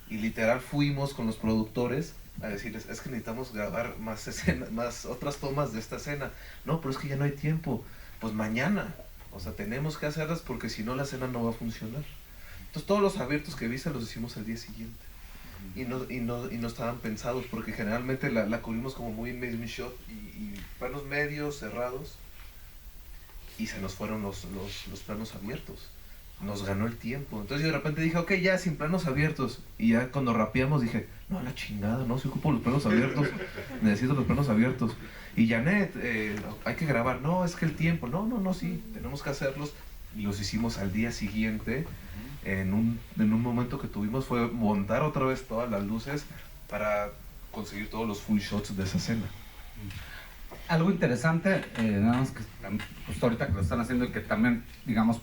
Y literal fuimos con los productores a decirles, es que necesitamos grabar más escenas, más otras tomas de esta escena. No, pero es que ya no hay tiempo. Pues mañana. O sea, tenemos que hacerlas porque si no la escena no va a funcionar. Entonces todos los abiertos que viste los hicimos al día siguiente. Y no estaban pensados, porque generalmente la cubrimos como muy mid shot y planos medios, cerrados. Y se nos fueron los planos abiertos. Nos ganó el tiempo. Entonces yo de repente dije, ok, ya sin planos abiertos. Y ya cuando rapeamos dije, no, la chingada, no, si ocupo los planos abiertos. Necesito los planos abiertos. Y Janet, hay que grabar. No, es que el tiempo. No, sí, tenemos que hacerlos. Y los hicimos al día siguiente. En un momento que tuvimos fue montar otra vez todas las luces para conseguir todos los full shots de esa escena. Algo interesante, nada más que justo ahorita que lo están haciendo, y que también, digamos,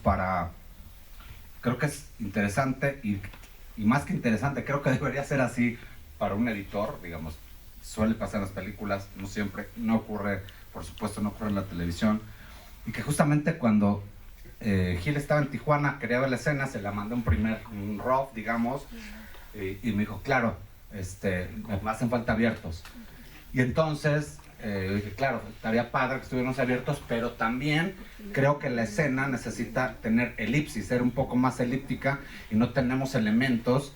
creo que es interesante, y más que interesante, creo que debería ser así para un editor, digamos. Suele pasar en las películas, no siempre, no ocurre, por supuesto, no ocurre en la televisión. Y que justamente cuando Gil estaba en Tijuana, quería ver la escena, se la mandé un rough, digamos, y me dijo, claro, me hacen falta abiertos. Y entonces claro, estaría padre que estuviéramos abiertos, pero también creo que la escena necesita tener elipsis, ser un poco más elíptica, y no tenemos elementos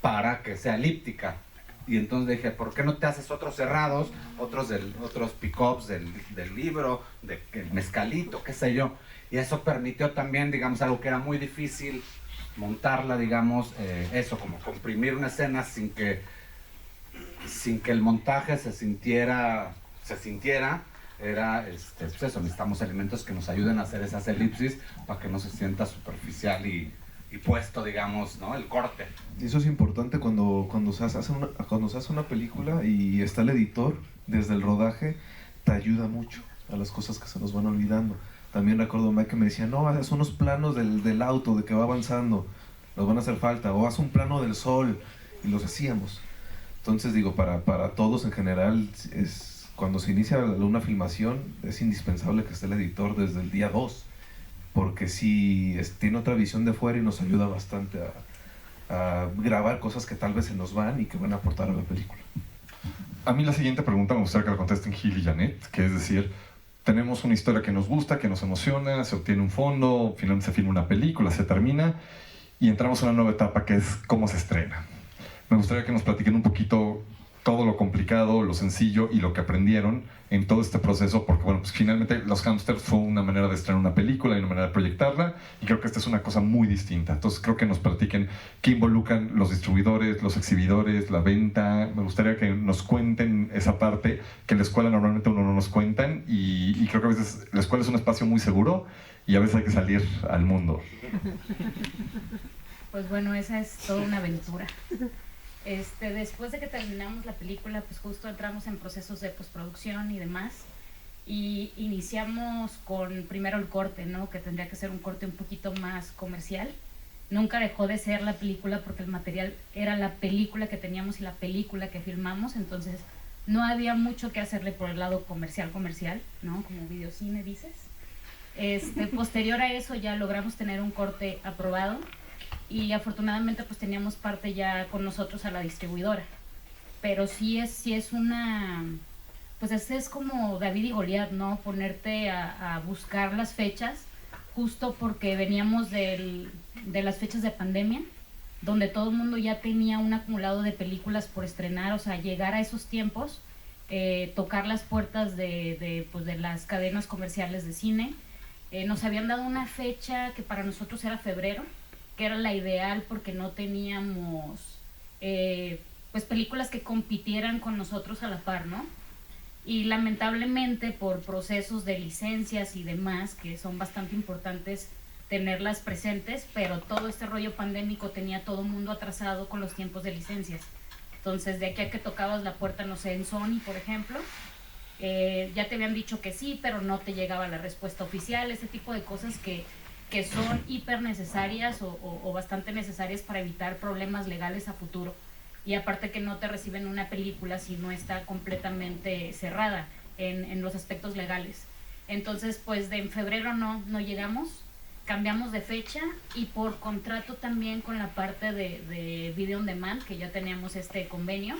para que sea elíptica. Y entonces dije, ¿por qué no te haces otros cerrados, otros pick-ups del libro, el mezcalito, qué sé yo? Y eso permitió también, digamos, algo que era muy difícil montarla, digamos, eso, como comprimir una escena sin que el montaje se sintiera, era, pues eso, necesitamos elementos que nos ayuden a hacer esas elipsis para que no se sienta superficial y puesto, digamos, ¿no? El corte. Y eso es importante cuando se hace una película y está el editor desde el rodaje, te ayuda mucho a las cosas que se nos van olvidando. También recuerdo Mike que me decía, no, haz unos planos del auto, de que va avanzando, nos van a hacer falta, o haz un plano del sol, y los hacíamos. Entonces digo, para todos en general, cuando se inicia una filmación, es indispensable que esté el editor desde el día 2, porque sí tiene otra visión de fuera y nos ayuda bastante a grabar cosas que tal vez se nos van y que van a aportar a la película. A mí la siguiente pregunta me gustaría que la contesten Gil y Janet, que es decir, tenemos una historia que nos gusta, que nos emociona, se obtiene un fondo, finalmente se filma una película, se termina, y entramos a una nueva etapa que es cómo se estrena. Me gustaría que nos platiquen un poquito todo lo complicado, lo sencillo y lo que aprendieron en todo este proceso, porque bueno, pues finalmente Los Hamsters fue una manera de estrenar una película y una manera de proyectarla, y creo que esta es una cosa muy distinta. Entonces creo que nos platiquen qué involucran los distribuidores, los exhibidores, la venta. Me gustaría que nos cuenten esa parte que en la escuela normalmente uno no nos cuentan, y creo que a veces la escuela es un espacio muy seguro y a veces hay que salir al mundo. Pues bueno, esa es toda una aventura. Después de que terminamos la película, pues justo entramos en procesos de postproducción y demás, y iniciamos con primero el corte, ¿no? Que tendría que ser un corte un poquito más comercial. Nunca dejó de ser la película porque el material era la película que teníamos y la película que filmamos, entonces no había mucho que hacerle por el lado comercial, ¿no? Como videocine, dices. Posterior a eso ya logramos tener un corte aprobado, y afortunadamente pues teníamos parte ya con nosotros a la distribuidora, pero sí es una, pues es como David y Goliat, ¿no? Ponerte a buscar las fechas, justo porque veníamos de las fechas de pandemia, donde todo el mundo ya tenía un acumulado de películas por estrenar, o sea, llegar a esos tiempos, tocar las puertas de las cadenas comerciales de cine. Nos habían dado una fecha que para nosotros era febrero, que era la ideal porque no teníamos pues películas que compitieran con nosotros a la par, ¿no? Y lamentablemente por procesos de licencias y demás, que son bastante importantes tenerlas presentes, pero todo este rollo pandémico tenía todo el mundo atrasado con los tiempos de licencias. Entonces, de aquí a que tocabas la puerta, no sé, en Sony, por ejemplo, ya te habían dicho que sí, pero no te llegaba la respuesta oficial, ese tipo de cosas que son hiper necesarias o bastante necesarias para evitar problemas legales a futuro. Y aparte que no te reciben una película si no está completamente cerrada en los aspectos legales. Entonces, pues en febrero no llegamos, cambiamos de fecha, y por contrato también con la parte de Video on Demand, que ya teníamos este convenio,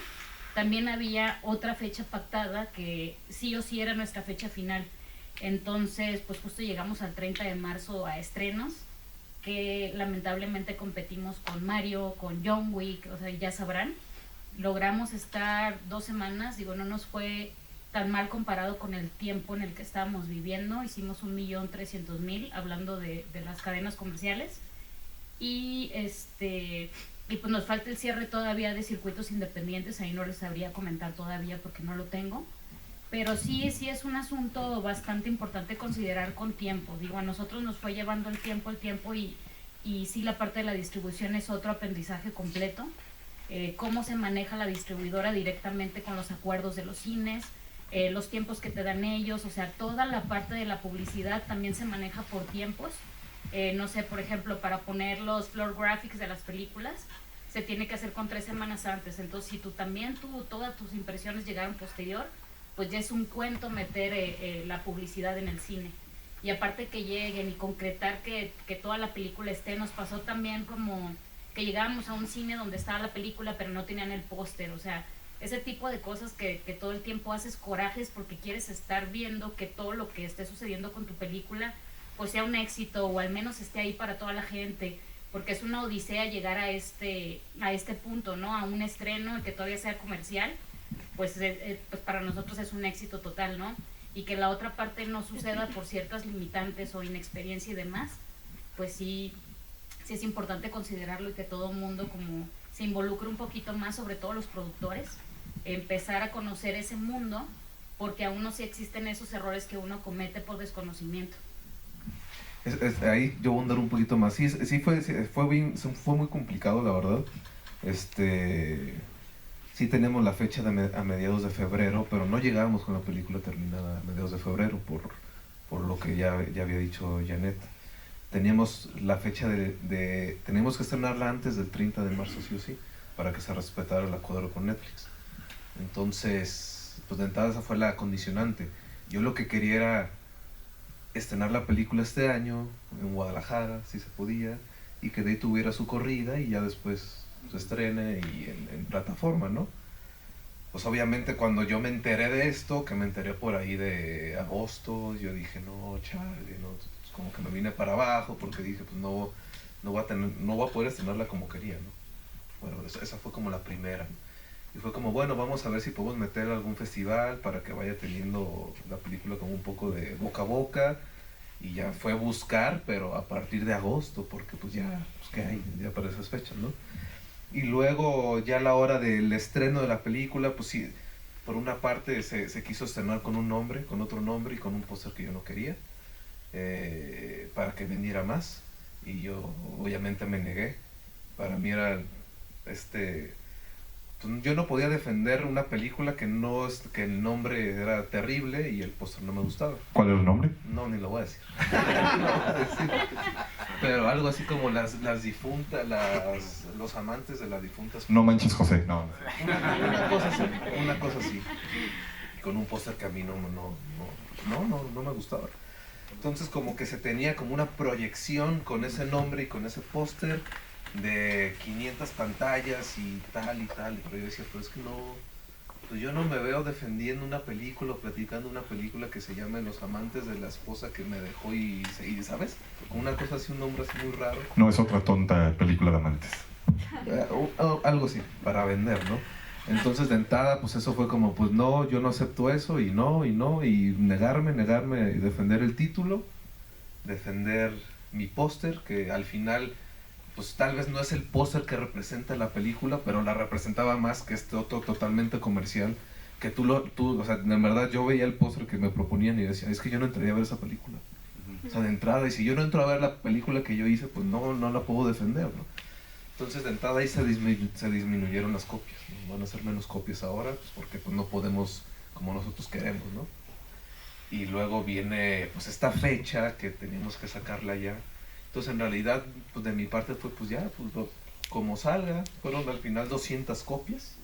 también había otra fecha pactada que sí o sí era nuestra fecha final. Entonces, pues justo llegamos al 30 de marzo a estrenos, que lamentablemente competimos con Mario, con John Wick, o sea, ya sabrán. Logramos estar 2 semanas, digo, no nos fue tan mal comparado con el tiempo en el que estábamos viviendo. Hicimos 1.300.000, hablando de las cadenas comerciales. Y pues nos falta el cierre todavía de circuitos independientes, ahí no les sabría comentar todavía porque no lo tengo. Pero sí es un asunto bastante importante considerar con tiempo. Digo, a nosotros nos fue llevando el tiempo, y sí, la parte de la distribución es otro aprendizaje completo. Cómo se maneja la distribuidora directamente con los acuerdos de los cines, los tiempos que te dan ellos, o sea, toda la parte de la publicidad también se maneja por tiempos. No sé, por ejemplo, para poner los floor graphics de las películas, se tiene que hacer con 3 semanas antes. Entonces, si todas tus impresiones llegaron posterior, pues ya es un cuento meter la publicidad en el cine. Y aparte que lleguen y concretar que toda la película esté, nos pasó también como que llegábamos a un cine donde estaba la película pero no tenían el póster, o sea, ese tipo de cosas que todo el tiempo haces corajes porque quieres estar viendo que todo lo que esté sucediendo con tu película pues sea un éxito, o al menos esté ahí para toda la gente, porque es una odisea llegar a este punto, ¿no? A un estreno y que todavía sea comercial. Pues para nosotros es un éxito total, ¿no? Y que la otra parte no suceda por ciertas limitantes o inexperiencia y demás, pues sí es importante considerarlo, y que todo el mundo como se involucre un poquito más, sobre todo los productores, empezar a conocer ese mundo, porque aún no sí existen esos errores que uno comete por desconocimiento. Ahí yo voy a andar un poquito más. Sí, fue muy complicado, la verdad. Sí tenemos la fecha a mediados de febrero, pero no llegábamos con la película terminada a mediados de febrero, por lo que ya había dicho Janet. Teníamos la fecha teníamos que estrenarla antes del 30 de marzo, sí o sí, para que se respetara el acuerdo con Netflix. Entonces, pues de entrada esa fue la condicionante. Yo lo que quería era estrenar la película este año en Guadalajara, si se podía, y que de ahí tuviera su corrida y ya después se estrene y en plataforma, ¿no? Pues obviamente cuando yo me enteré de esto, que me enteré por ahí de agosto, yo dije, no, chale, no, pues como que me vine para abajo porque dije, pues no voy a poder estrenarla como quería, ¿no? Bueno, esa fue como la primera, ¿no? Y fue como, bueno, vamos a ver si podemos meter algún festival para que vaya teniendo la película como un poco de boca a boca. Y ya fue buscar, pero a partir de agosto, porque pues ya, pues qué hay, ya para esas fechas, ¿no? Y luego ya a la hora del estreno de la película, pues sí, por una parte se quiso estrenar con un nombre, con otro nombre y con un póster que yo no quería, para que vendiera más. Y yo obviamente me negué. Para mí era, pues, yo no podía defender una película que no que el nombre era terrible y el póster no me gustaba. ¿Cuál era el nombre? No, ni lo voy a decir. No lo voy a decir. Pero algo así como las difuntas, los amantes de las difuntas. No manches, José. No. Una cosa así. Con un póster que a mí no me gustaba. Entonces como que se tenía como una proyección con ese nombre y con ese póster de 500 pantallas y tal. Pero yo decía, pero es que no, pues yo no me veo defendiendo una película o platicando una película que se llame Los amantes de la esposa que me dejó y ¿sabes? Con una cosa así, un nombre así muy raro. No es otra tonta película de amantes. Algo así, para vender, ¿no? Entonces de entrada, pues eso fue como, pues no, yo no acepto eso y negarme y defender el título, defender mi póster, que al final, pues tal vez no es el póster que representa la película, pero la representaba más que este otro totalmente comercial, que o sea, en verdad yo veía el póster que me proponían y decía, es que yo no entraría a ver esa película. O sea, de entrada, y si yo no entro a ver la película que yo hice, pues no la puedo defender, ¿no? Entonces de entrada ahí se disminuyeron las copias, ¿no? Van a ser menos copias ahora, pues porque pues, no podemos como nosotros queremos, ¿no? Y luego viene pues esta fecha que teníamos que sacarla ya. Entonces en realidad pues de mi parte fue pues ya, pues como salga, fueron al final 200 copias.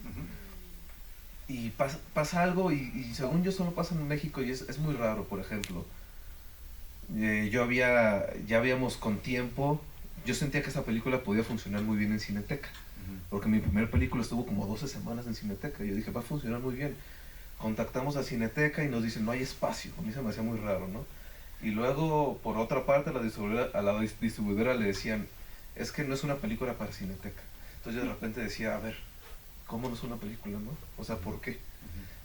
Y pasa algo y según yo solo pasa en México y es muy raro, por ejemplo. Ya habíamos con tiempo, yo sentía que esa película podía funcionar muy bien en Cineteca, porque mi primera película estuvo como 12 semanas en Cineteca, y yo dije, va a funcionar muy bien. Contactamos a Cineteca y nos dicen, no hay espacio, a mí se me hacía muy raro, ¿no? Y luego, por otra parte, a la distribuidora le decían, es que no es una película para Cineteca. Entonces yo de repente decía, a ver, ¿cómo no es una película, no? O sea, ¿por qué?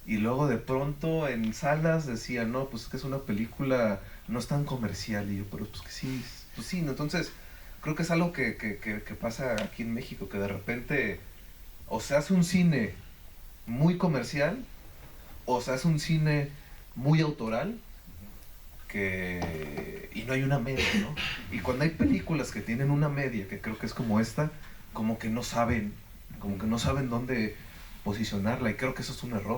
Y luego de pronto en salas decían, no, pues es que es una película, no es tan comercial. Y yo, pero pues que sí, pues sí, ¿no? Entonces creo que es algo que pasa aquí en México, que de repente o se hace un cine muy comercial, o se hace un cine muy autoral, y no hay una media, ¿no? Y cuando hay películas que tienen una media, que creo que es como esta, como que no saben dónde posicionarla, y creo que eso es un error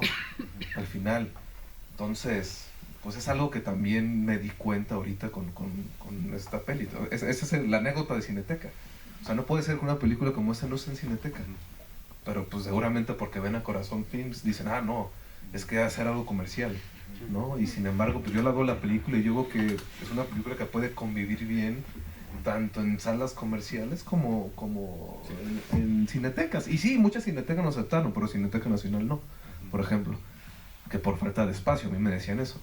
al final. Entonces pues es algo que también me di cuenta ahorita con esta peli. Esa es la anécdota de Cineteca. O sea, no puede ser que una película como esta no esté en Cineteca, pero pues seguramente porque ven a Corazón Films dicen, ah, no, es que hacer algo comercial, ¿no? Y sin embargo, pues yo la veo la película y yo veo que es una película que puede convivir bien tanto en salas comerciales como en cinetecas. Y sí, muchas cinetecas nos aceptaron, pero Cineteca Nacional no, por ejemplo, que por falta de espacio, a mí me decían eso.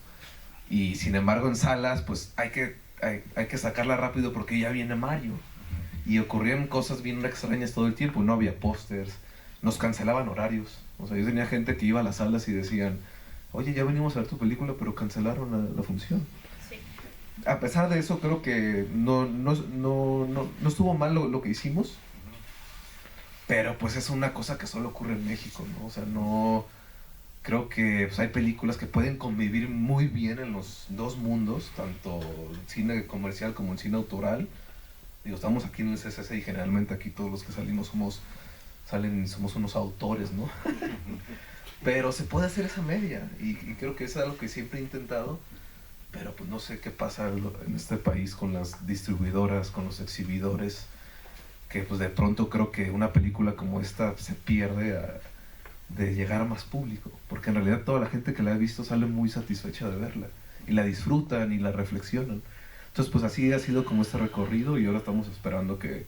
Y sin embargo en salas pues hay que sacarla rápido porque ya viene Mario. Y ocurrían cosas bien extrañas todo el tiempo, no había pósters, nos cancelaban horarios. O sea, yo tenía gente que iba a las salas y decían, oye, ya venimos a ver tu película, pero cancelaron la función. Sí. A pesar de eso, creo que no estuvo mal lo que hicimos, pero pues es una cosa que solo ocurre en México, ¿no? O sea, no... Creo que pues, hay películas que pueden convivir muy bien en los dos mundos, tanto el cine comercial como el cine autoral. Digo, estamos aquí en el CCC y generalmente aquí todos los que salimos somos unos autores, ¿no? Pero se puede hacer esa media y creo que es algo que siempre he intentado, pero pues no sé qué pasa en este país con las distribuidoras, con los exhibidores, que pues de pronto creo que una película como esta se pierde de llegar a más público, porque en realidad toda la gente que la ha visto sale muy satisfecha de verla y la disfrutan y la reflexionan. Entonces pues así ha sido como este recorrido y ahora estamos esperando que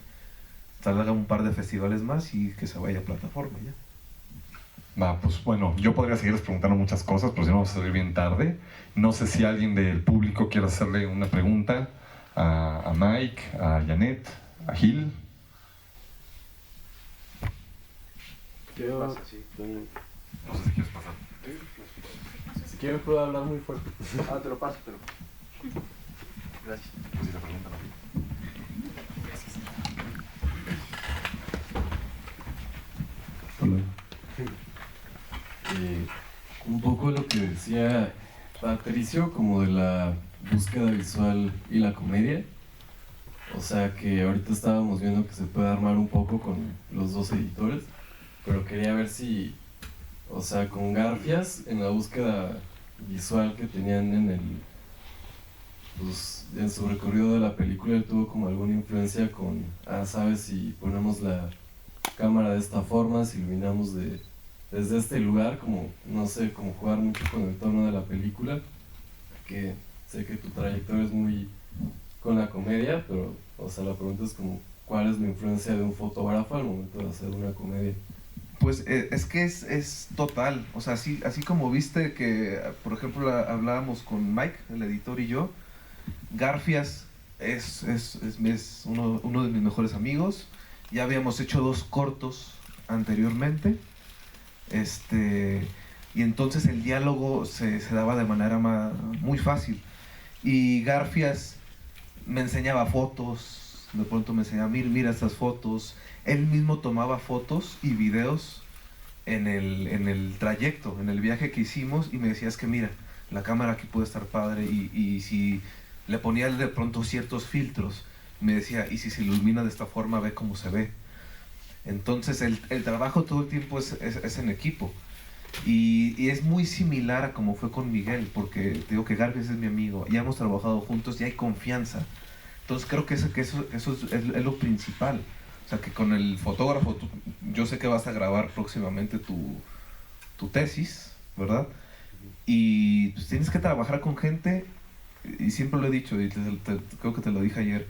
salga un par de festivales más y que se vaya a plataforma ya. Va, pues bueno, yo podría seguirles preguntando muchas cosas, pero si no vamos a salir bien tarde. No sé si alguien del público quiere hacerle una pregunta a Mike, a Janet, a Gil. Quiero, No sé si quieres pasar. si quiero puedo hablar muy fuerte. Te lo paso, pero... Gracias. Pues si la pregunta no. Hola. Un poco lo que decía Patricio, como de la búsqueda visual y la comedia. O sea que ahorita estábamos viendo que se puede armar un poco con los dos editores, pero quería ver si, o sea, con Garfias, en la búsqueda visual que tenían en el, pues, en su recorrido de la película, él tuvo como alguna influencia con, sabes, si ponemos la cámara de esta forma, si iluminamos desde este lugar, como, no sé, como jugar mucho con el tono de la película, que sé que tu trayectoria es muy con la comedia, pero, o sea, la pregunta es como, ¿cuál es la influencia de un fotógrafo al momento de hacer una comedia? Pues es que es total, o sea, así como viste que, por ejemplo, hablábamos con Mike, el editor, y yo, Garfias es uno de mis mejores amigos, ya habíamos hecho 2 cortos anteriormente, y entonces el diálogo se daba de manera muy fácil, y Garfias me enseñaba fotos, de pronto me enseñaba, mira estas fotos, él mismo tomaba fotos y videos en el trayecto, en el viaje que hicimos, y me decía, es que mira, la cámara aquí puede estar padre, y si le ponía de pronto ciertos filtros, me decía, y si se ilumina de esta forma, ve cómo se ve. Entonces el trabajo todo el tiempo es en equipo, y es muy similar a como fue con Miguel, porque te digo que Garfias es mi amigo, ya hemos trabajado juntos y hay confianza. Entonces creo que eso es lo principal. O sea, que con el fotógrafo, yo sé que vas a grabar próximamente tu tesis, ¿verdad? Y pues tienes que trabajar con gente, y siempre lo he dicho, y creo que te lo dije ayer,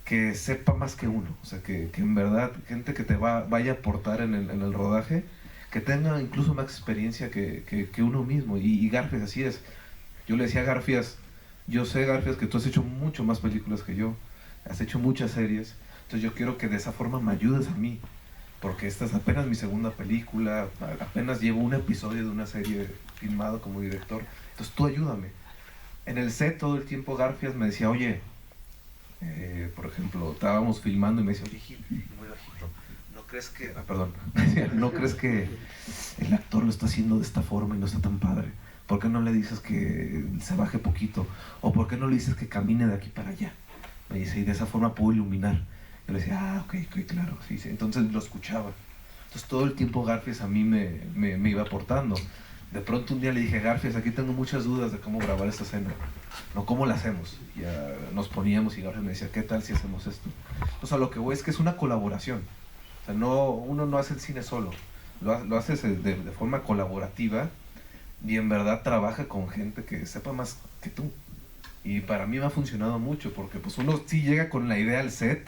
que sepa más que uno. O sea, que en verdad, gente que te vaya a aportar en el rodaje, que tenga incluso más experiencia que uno mismo. Y Garfias así es. Yo le decía a Garfias, yo sé, Garfias, que tú has hecho mucho más películas que yo, has hecho muchas series, entonces yo quiero que de esa forma me ayudes a mí, porque esta es apenas mi segunda película, apenas llevo un episodio de una serie filmado como director, entonces tú ayúdame. En el set todo el tiempo Garfias me decía, oye, por ejemplo, estábamos filmando y me decía, oye, Gil, muy bajito, ¿no crees que, ¿no crees que el actor lo está haciendo de esta forma y no está tan padre? ¿Por qué no le dices que se baje poquito? ¿O por qué no le dices que camine de aquí para allá? Me dice, y de esa forma puedo iluminar. Yo le decía, ok, claro, sí. Entonces lo escuchaba. Entonces todo el tiempo Garfias a mí me iba aportando. De pronto un día le dije, Garfias, aquí tengo muchas dudas de cómo grabar esta escena. No, ¿cómo la hacemos? Y nos poníamos y Garfias me decía, ¿qué tal si hacemos esto? O sea, lo que voy es que es una colaboración. O sea, uno no hace el cine solo. Lo haces de forma colaborativa. Y en verdad trabaja con gente que sepa más que tú. Y para mí me ha funcionado mucho, porque pues uno sí llega con la idea al set,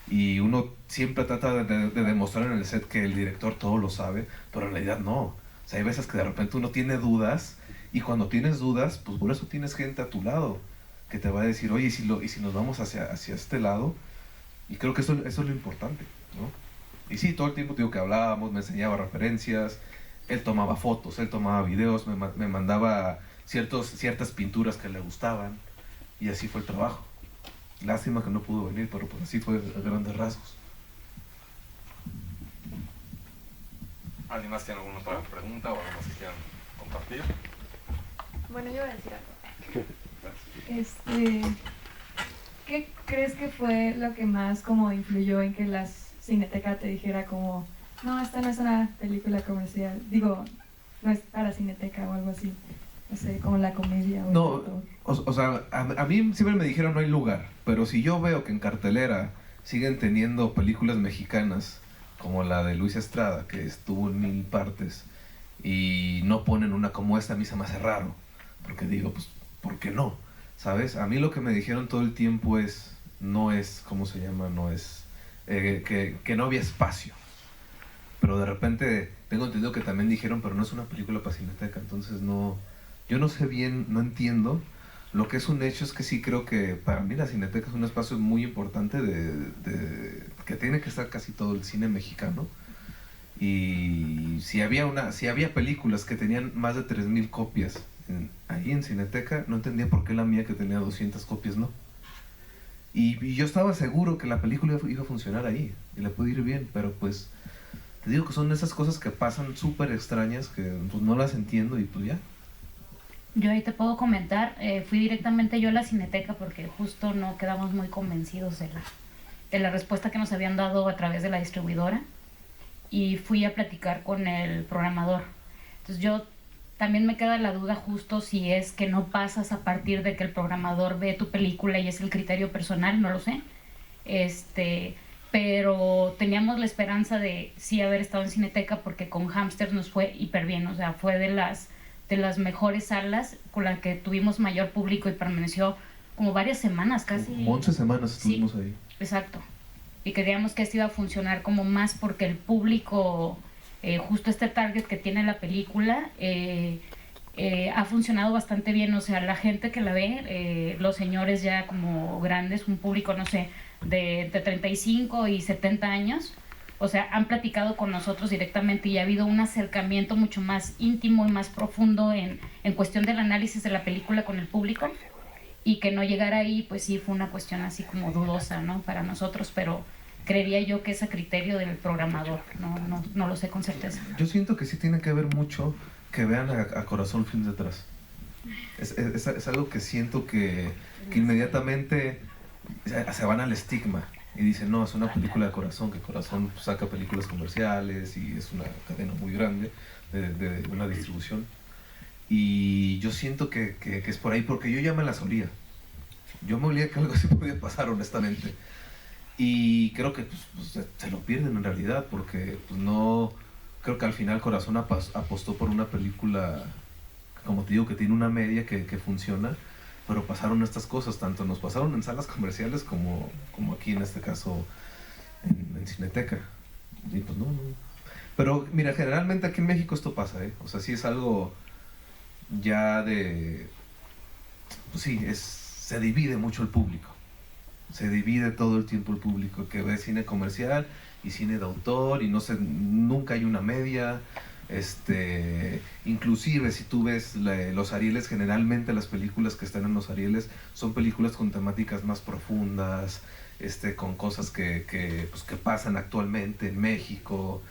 y uno siempre trata de demostrar en el set que el director todo lo sabe, pero en realidad no. O sea, hay veces que de repente uno tiene dudas, y cuando tienes dudas, pues por eso tienes gente a tu lado, que te va a decir, oye, ¿y si nos vamos hacia este lado? Y creo que eso es lo importante, ¿no? Y sí, todo el tiempo digo que hablábamos, me enseñaba referencias, él tomaba fotos, él tomaba videos, me mandaba ciertas pinturas que le gustaban, y así fue el trabajo. Lástima que no pudo venir, pero pues así fue a grandes rasgos. ¿Alguien más tiene alguna otra pregunta o algo más que quieran compartir? Bueno, yo voy a decir algo. ¿Qué crees que fue lo que más como influyó en que la Cineteca te dijera como, no, esta no es una película comercial, digo, no es para Cineteca o algo así, no sé, como la comedia o No, el todo? o sea, a mí siempre me dijeron no hay lugar, pero si yo veo que en cartelera siguen teniendo películas mexicanas como la de Luis Estrada, que estuvo en 1000 partes, y no ponen una como esta, a mí se me hace raro, porque digo, pues, ¿por qué no? ¿Sabes? A mí lo que me dijeron todo el tiempo no es, ¿cómo se llama? No es, que no había espacio. Pero de repente tengo entendido que también dijeron, pero no es una película para Cineteca, entonces no, yo no sé bien, no entiendo. Lo que es un hecho es que sí creo que para mí la Cineteca es un espacio muy importante que tiene que estar casi todo el cine mexicano, Y si había películas que tenían más de 3000 copias ahí en Cineteca, no entendía por qué la mía, que tenía 200 copias, no. Y yo estaba seguro que la película iba a funcionar ahí y le puede ir bien, pero pues te digo que son esas cosas que pasan súper extrañas que pues no las entiendo y pues ya. Yo ahí te puedo comentar, fui directamente yo a la Cineteca porque justo no quedamos muy convencidos de la respuesta que nos habían dado a través de la distribuidora, y fui a platicar con el programador. Entonces yo también me queda la duda justo si es que no pasas a partir de que el programador ve tu película y es el criterio personal, no lo sé. Pero teníamos la esperanza de sí haber estado en Cineteca porque con Hamsters nos fue hiper bien, o sea, fue de las mejores salas con las que tuvimos mayor público y permaneció como varias semanas, casi 11 semanas estuvimos ahí. Exacto. Y creíamos que esto iba a funcionar como más porque el público, justo este target que tiene la película, ha funcionado bastante bien. O sea, la gente que la ve, los señores ya como grandes, un público, no sé, de 35 y 70 años, o sea, han platicado con nosotros directamente y ha habido un acercamiento mucho más íntimo y más profundo en cuestión del análisis de la película con el público. Y que no llegara ahí, pues sí fue una cuestión así como dudosa, ¿no? Para nosotros, pero creería yo que es a criterio del programador, no lo sé con certeza. Yo siento que sí tiene que ver mucho que vean a Corazón Films detrás. Es algo que siento que inmediatamente se van al estigma y dicen, no, es una película de Corazón, que Corazón saca películas comerciales y es una cadena muy grande de una distribución. Y yo siento que es por ahí, porque yo ya me las olía. Yo me olía que algo así podía pasar, honestamente. Y creo que pues, se lo pierden en realidad, porque pues, no... Creo que al final Corazón apostó por una película, como te digo, que tiene una media que funciona, pero pasaron estas cosas, tanto nos pasaron en salas comerciales como aquí en este caso en Cineteca. Y pues no. Pero mira, generalmente aquí en México esto pasa, ¿eh? O sea, sí es algo... ya pues sí, se divide mucho el público, se divide todo el tiempo el público que ve cine comercial y cine de autor, y no sé, nunca hay una media. Inclusive si tú ves los Arieles, generalmente las películas que están en los Arieles son películas con temáticas más profundas, con cosas que pasan actualmente en México.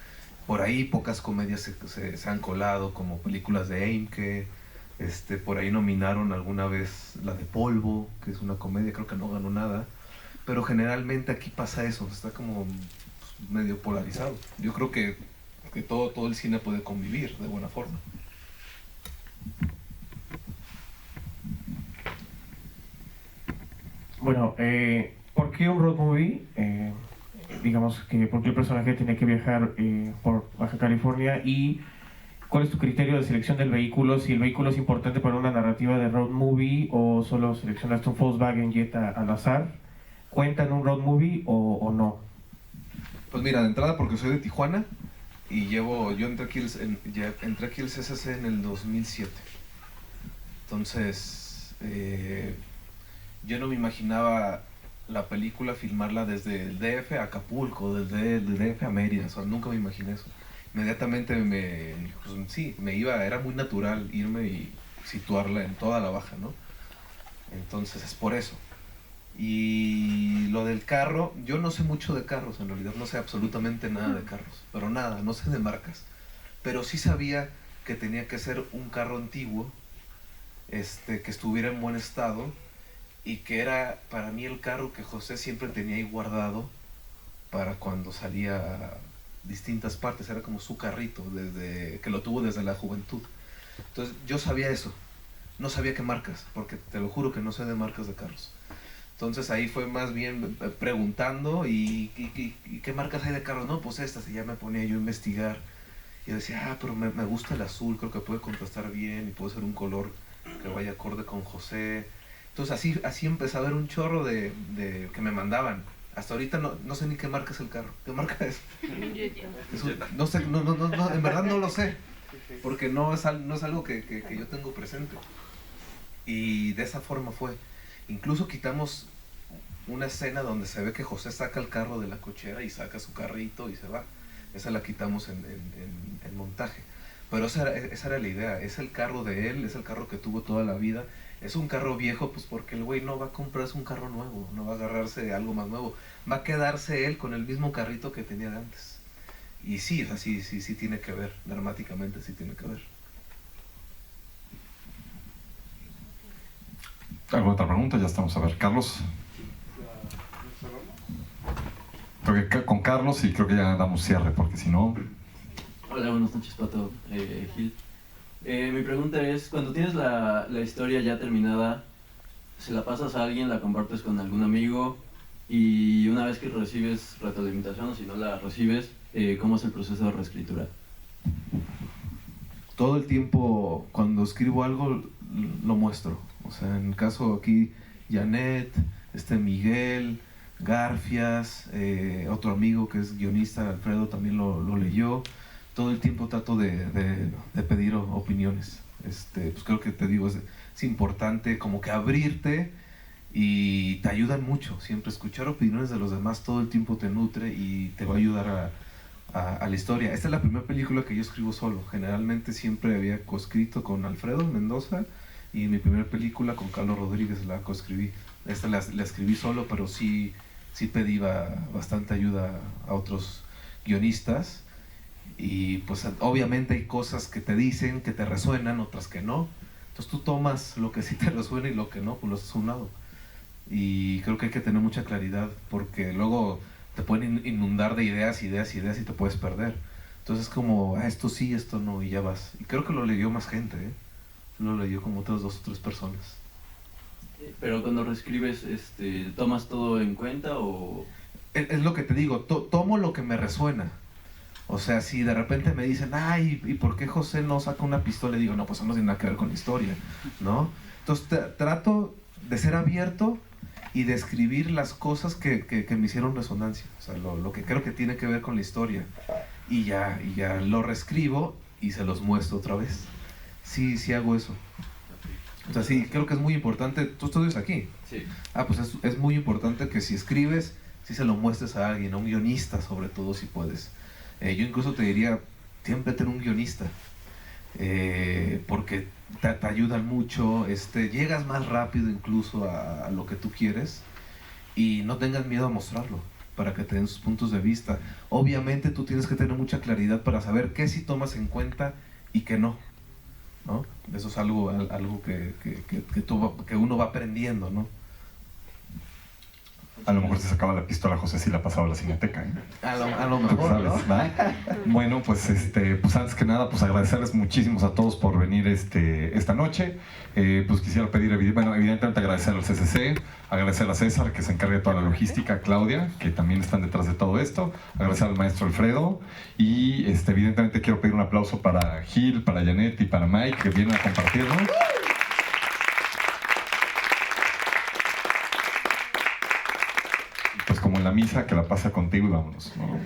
Por ahí pocas comedias se han colado, como películas de Eimke. Por ahí nominaron alguna vez la de Polvo, que es una comedia, creo que no ganó nada, pero generalmente aquí pasa eso, está como medio polarizado. Yo creo que todo el cine puede convivir de buena forma. Bueno, ¿por qué un road movie? Digamos que porque el personaje tiene que viajar por Baja California, y ¿cuál es tu criterio de selección del vehículo? Si el vehículo es importante para una narrativa de road movie o solo seleccionaste un Volkswagen Jetta al azar. ¿Cuenta en un road movie o no? Pues mira, de entrada, porque soy de Tijuana y yo entré aquí al CCC en el 2007. Entonces, yo no me imaginaba la película filmarla desde el DF a Acapulco, desde el DF a Mérida, o sea, nunca me imaginé eso. Inmediatamente era muy natural irme y situarla en toda la Baja, ¿no? Entonces es por eso. Y lo del carro, yo no sé mucho de carros, en realidad no sé absolutamente nada de carros, pero nada, no sé de marcas. Pero sí sabía que tenía que ser un carro antiguo, que estuviera en buen estado, y que era para mí el carro que José siempre tenía ahí guardado para cuando salía a distintas partes. Era como su carrito, desde que lo tuvo desde la juventud. Entonces yo sabía eso, no sabía qué marcas, porque te lo juro que no sé de marcas de carros. Entonces ahí fue más bien preguntando y qué marcas hay de carros. No, pues estas, y ya me ponía yo a investigar. Y yo decía, pero me gusta el azul, creo que puede contrastar bien y puede ser un color que vaya acorde con José. Entonces así empecé a ver un chorro de que me mandaban. Hasta ahorita no sé ni qué marca es el carro. ¿Qué marca es? No sé, no, en verdad no lo sé. Porque no es algo que yo tengo presente. Y de esa forma fue. Incluso quitamos una escena donde se ve que José saca el carro de la cochera y saca su carrito y se va. esa la quitamos en montaje. Pero esa era la idea, es el carro de él, es el carro que tuvo toda la vida. Es un carro viejo, pues porque el güey no va a comprarse un carro nuevo, no va a agarrarse algo más nuevo. Va a quedarse él con el mismo carrito que tenía de antes. Y sí, o sea, sí tiene que ver, dramáticamente sí tiene que ver. ¿Alguna otra pregunta? Ya estamos. A ver, Carlos. Creo que con Carlos y creo que ya damos cierre, porque si no... Hola, buenas noches, Pato, Gil. Mi pregunta es, cuando tienes la historia ya terminada, ¿se la pasas a alguien, la compartes con algún amigo? Y una vez que recibes retroalimentación, o si no la recibes, ¿cómo es el proceso de reescritura? Todo el tiempo, cuando escribo algo, lo muestro. O sea, en el caso aquí, Janet, Miguel, Garfias, otro amigo que es guionista, Alfredo, también lo leyó. Todo el tiempo trato de pedir opiniones. Pues creo que te digo, es importante como que abrirte y te ayudan mucho. Siempre escuchar opiniones de los demás todo el tiempo te nutre y te va a ayudar a la historia. Esta es la primera película que yo escribo solo. Generalmente siempre había coescrito con Alfredo Mendoza y mi primera película con Carlos Rodríguez la coescribí. Esta la escribí solo, pero sí pedí bastante ayuda a otros guionistas. Y pues obviamente hay cosas que te dicen, que te resuenan, otras que no. Entonces tú tomas lo que sí te resuena y lo que no, pues lo haces a un lado. Y creo que hay que tener mucha claridad, porque luego te pueden inundar de ideas y te puedes perder. Entonces es como, esto sí, esto no, y ya vas. Y creo que lo leyó más gente, lo leyó como otras 2 o 3 personas. Pero cuando reescribes, ¿tomas todo en cuenta o...? Es lo que te digo, tomo lo que me resuena. O sea, si de repente me dicen, ay, ¿y por qué José no saca una pistola? Y digo, no, pues eso no tiene nada que ver con la historia, ¿no? Entonces trato de ser abierto y de escribir las cosas que me hicieron resonancia. O sea, lo que creo que tiene que ver con la historia. Y ya lo reescribo y se los muestro otra vez. Sí hago eso. O sea, sí, creo que es muy importante. ¿Tú estudias aquí? Sí. Pues es muy importante que si escribes, si se lo muestres a alguien, a un guionista sobre todo, si puedes. Yo incluso te diría, siempre tener un guionista, porque te ayudan mucho, llegas más rápido incluso a lo que tú quieres y no tengas miedo a mostrarlo, para que te den sus puntos de vista. Obviamente tú tienes que tener mucha claridad para saber qué sí tomas en cuenta y qué no, ¿no? Eso es algo que uno va aprendiendo, ¿no? A lo mejor se sacaba la pistola José si la pasaba a la cineteca, A lo mejor, sabes, ¿no? ¿va? Bueno, pues pues antes que nada, pues agradecerles muchísimos a todos por venir esta noche. Pues quisiera pedir, evidentemente agradecer al CCC, agradecer a César, que se encarga de toda la logística, a Claudia, que también están detrás de todo esto, agradecer al maestro Alfredo y evidentemente quiero pedir un aplauso para Gil, para Janet y para Mike, que vienen a compartirnos. Pues como en la misa, que la pasa contigo y vámonos, ¿no?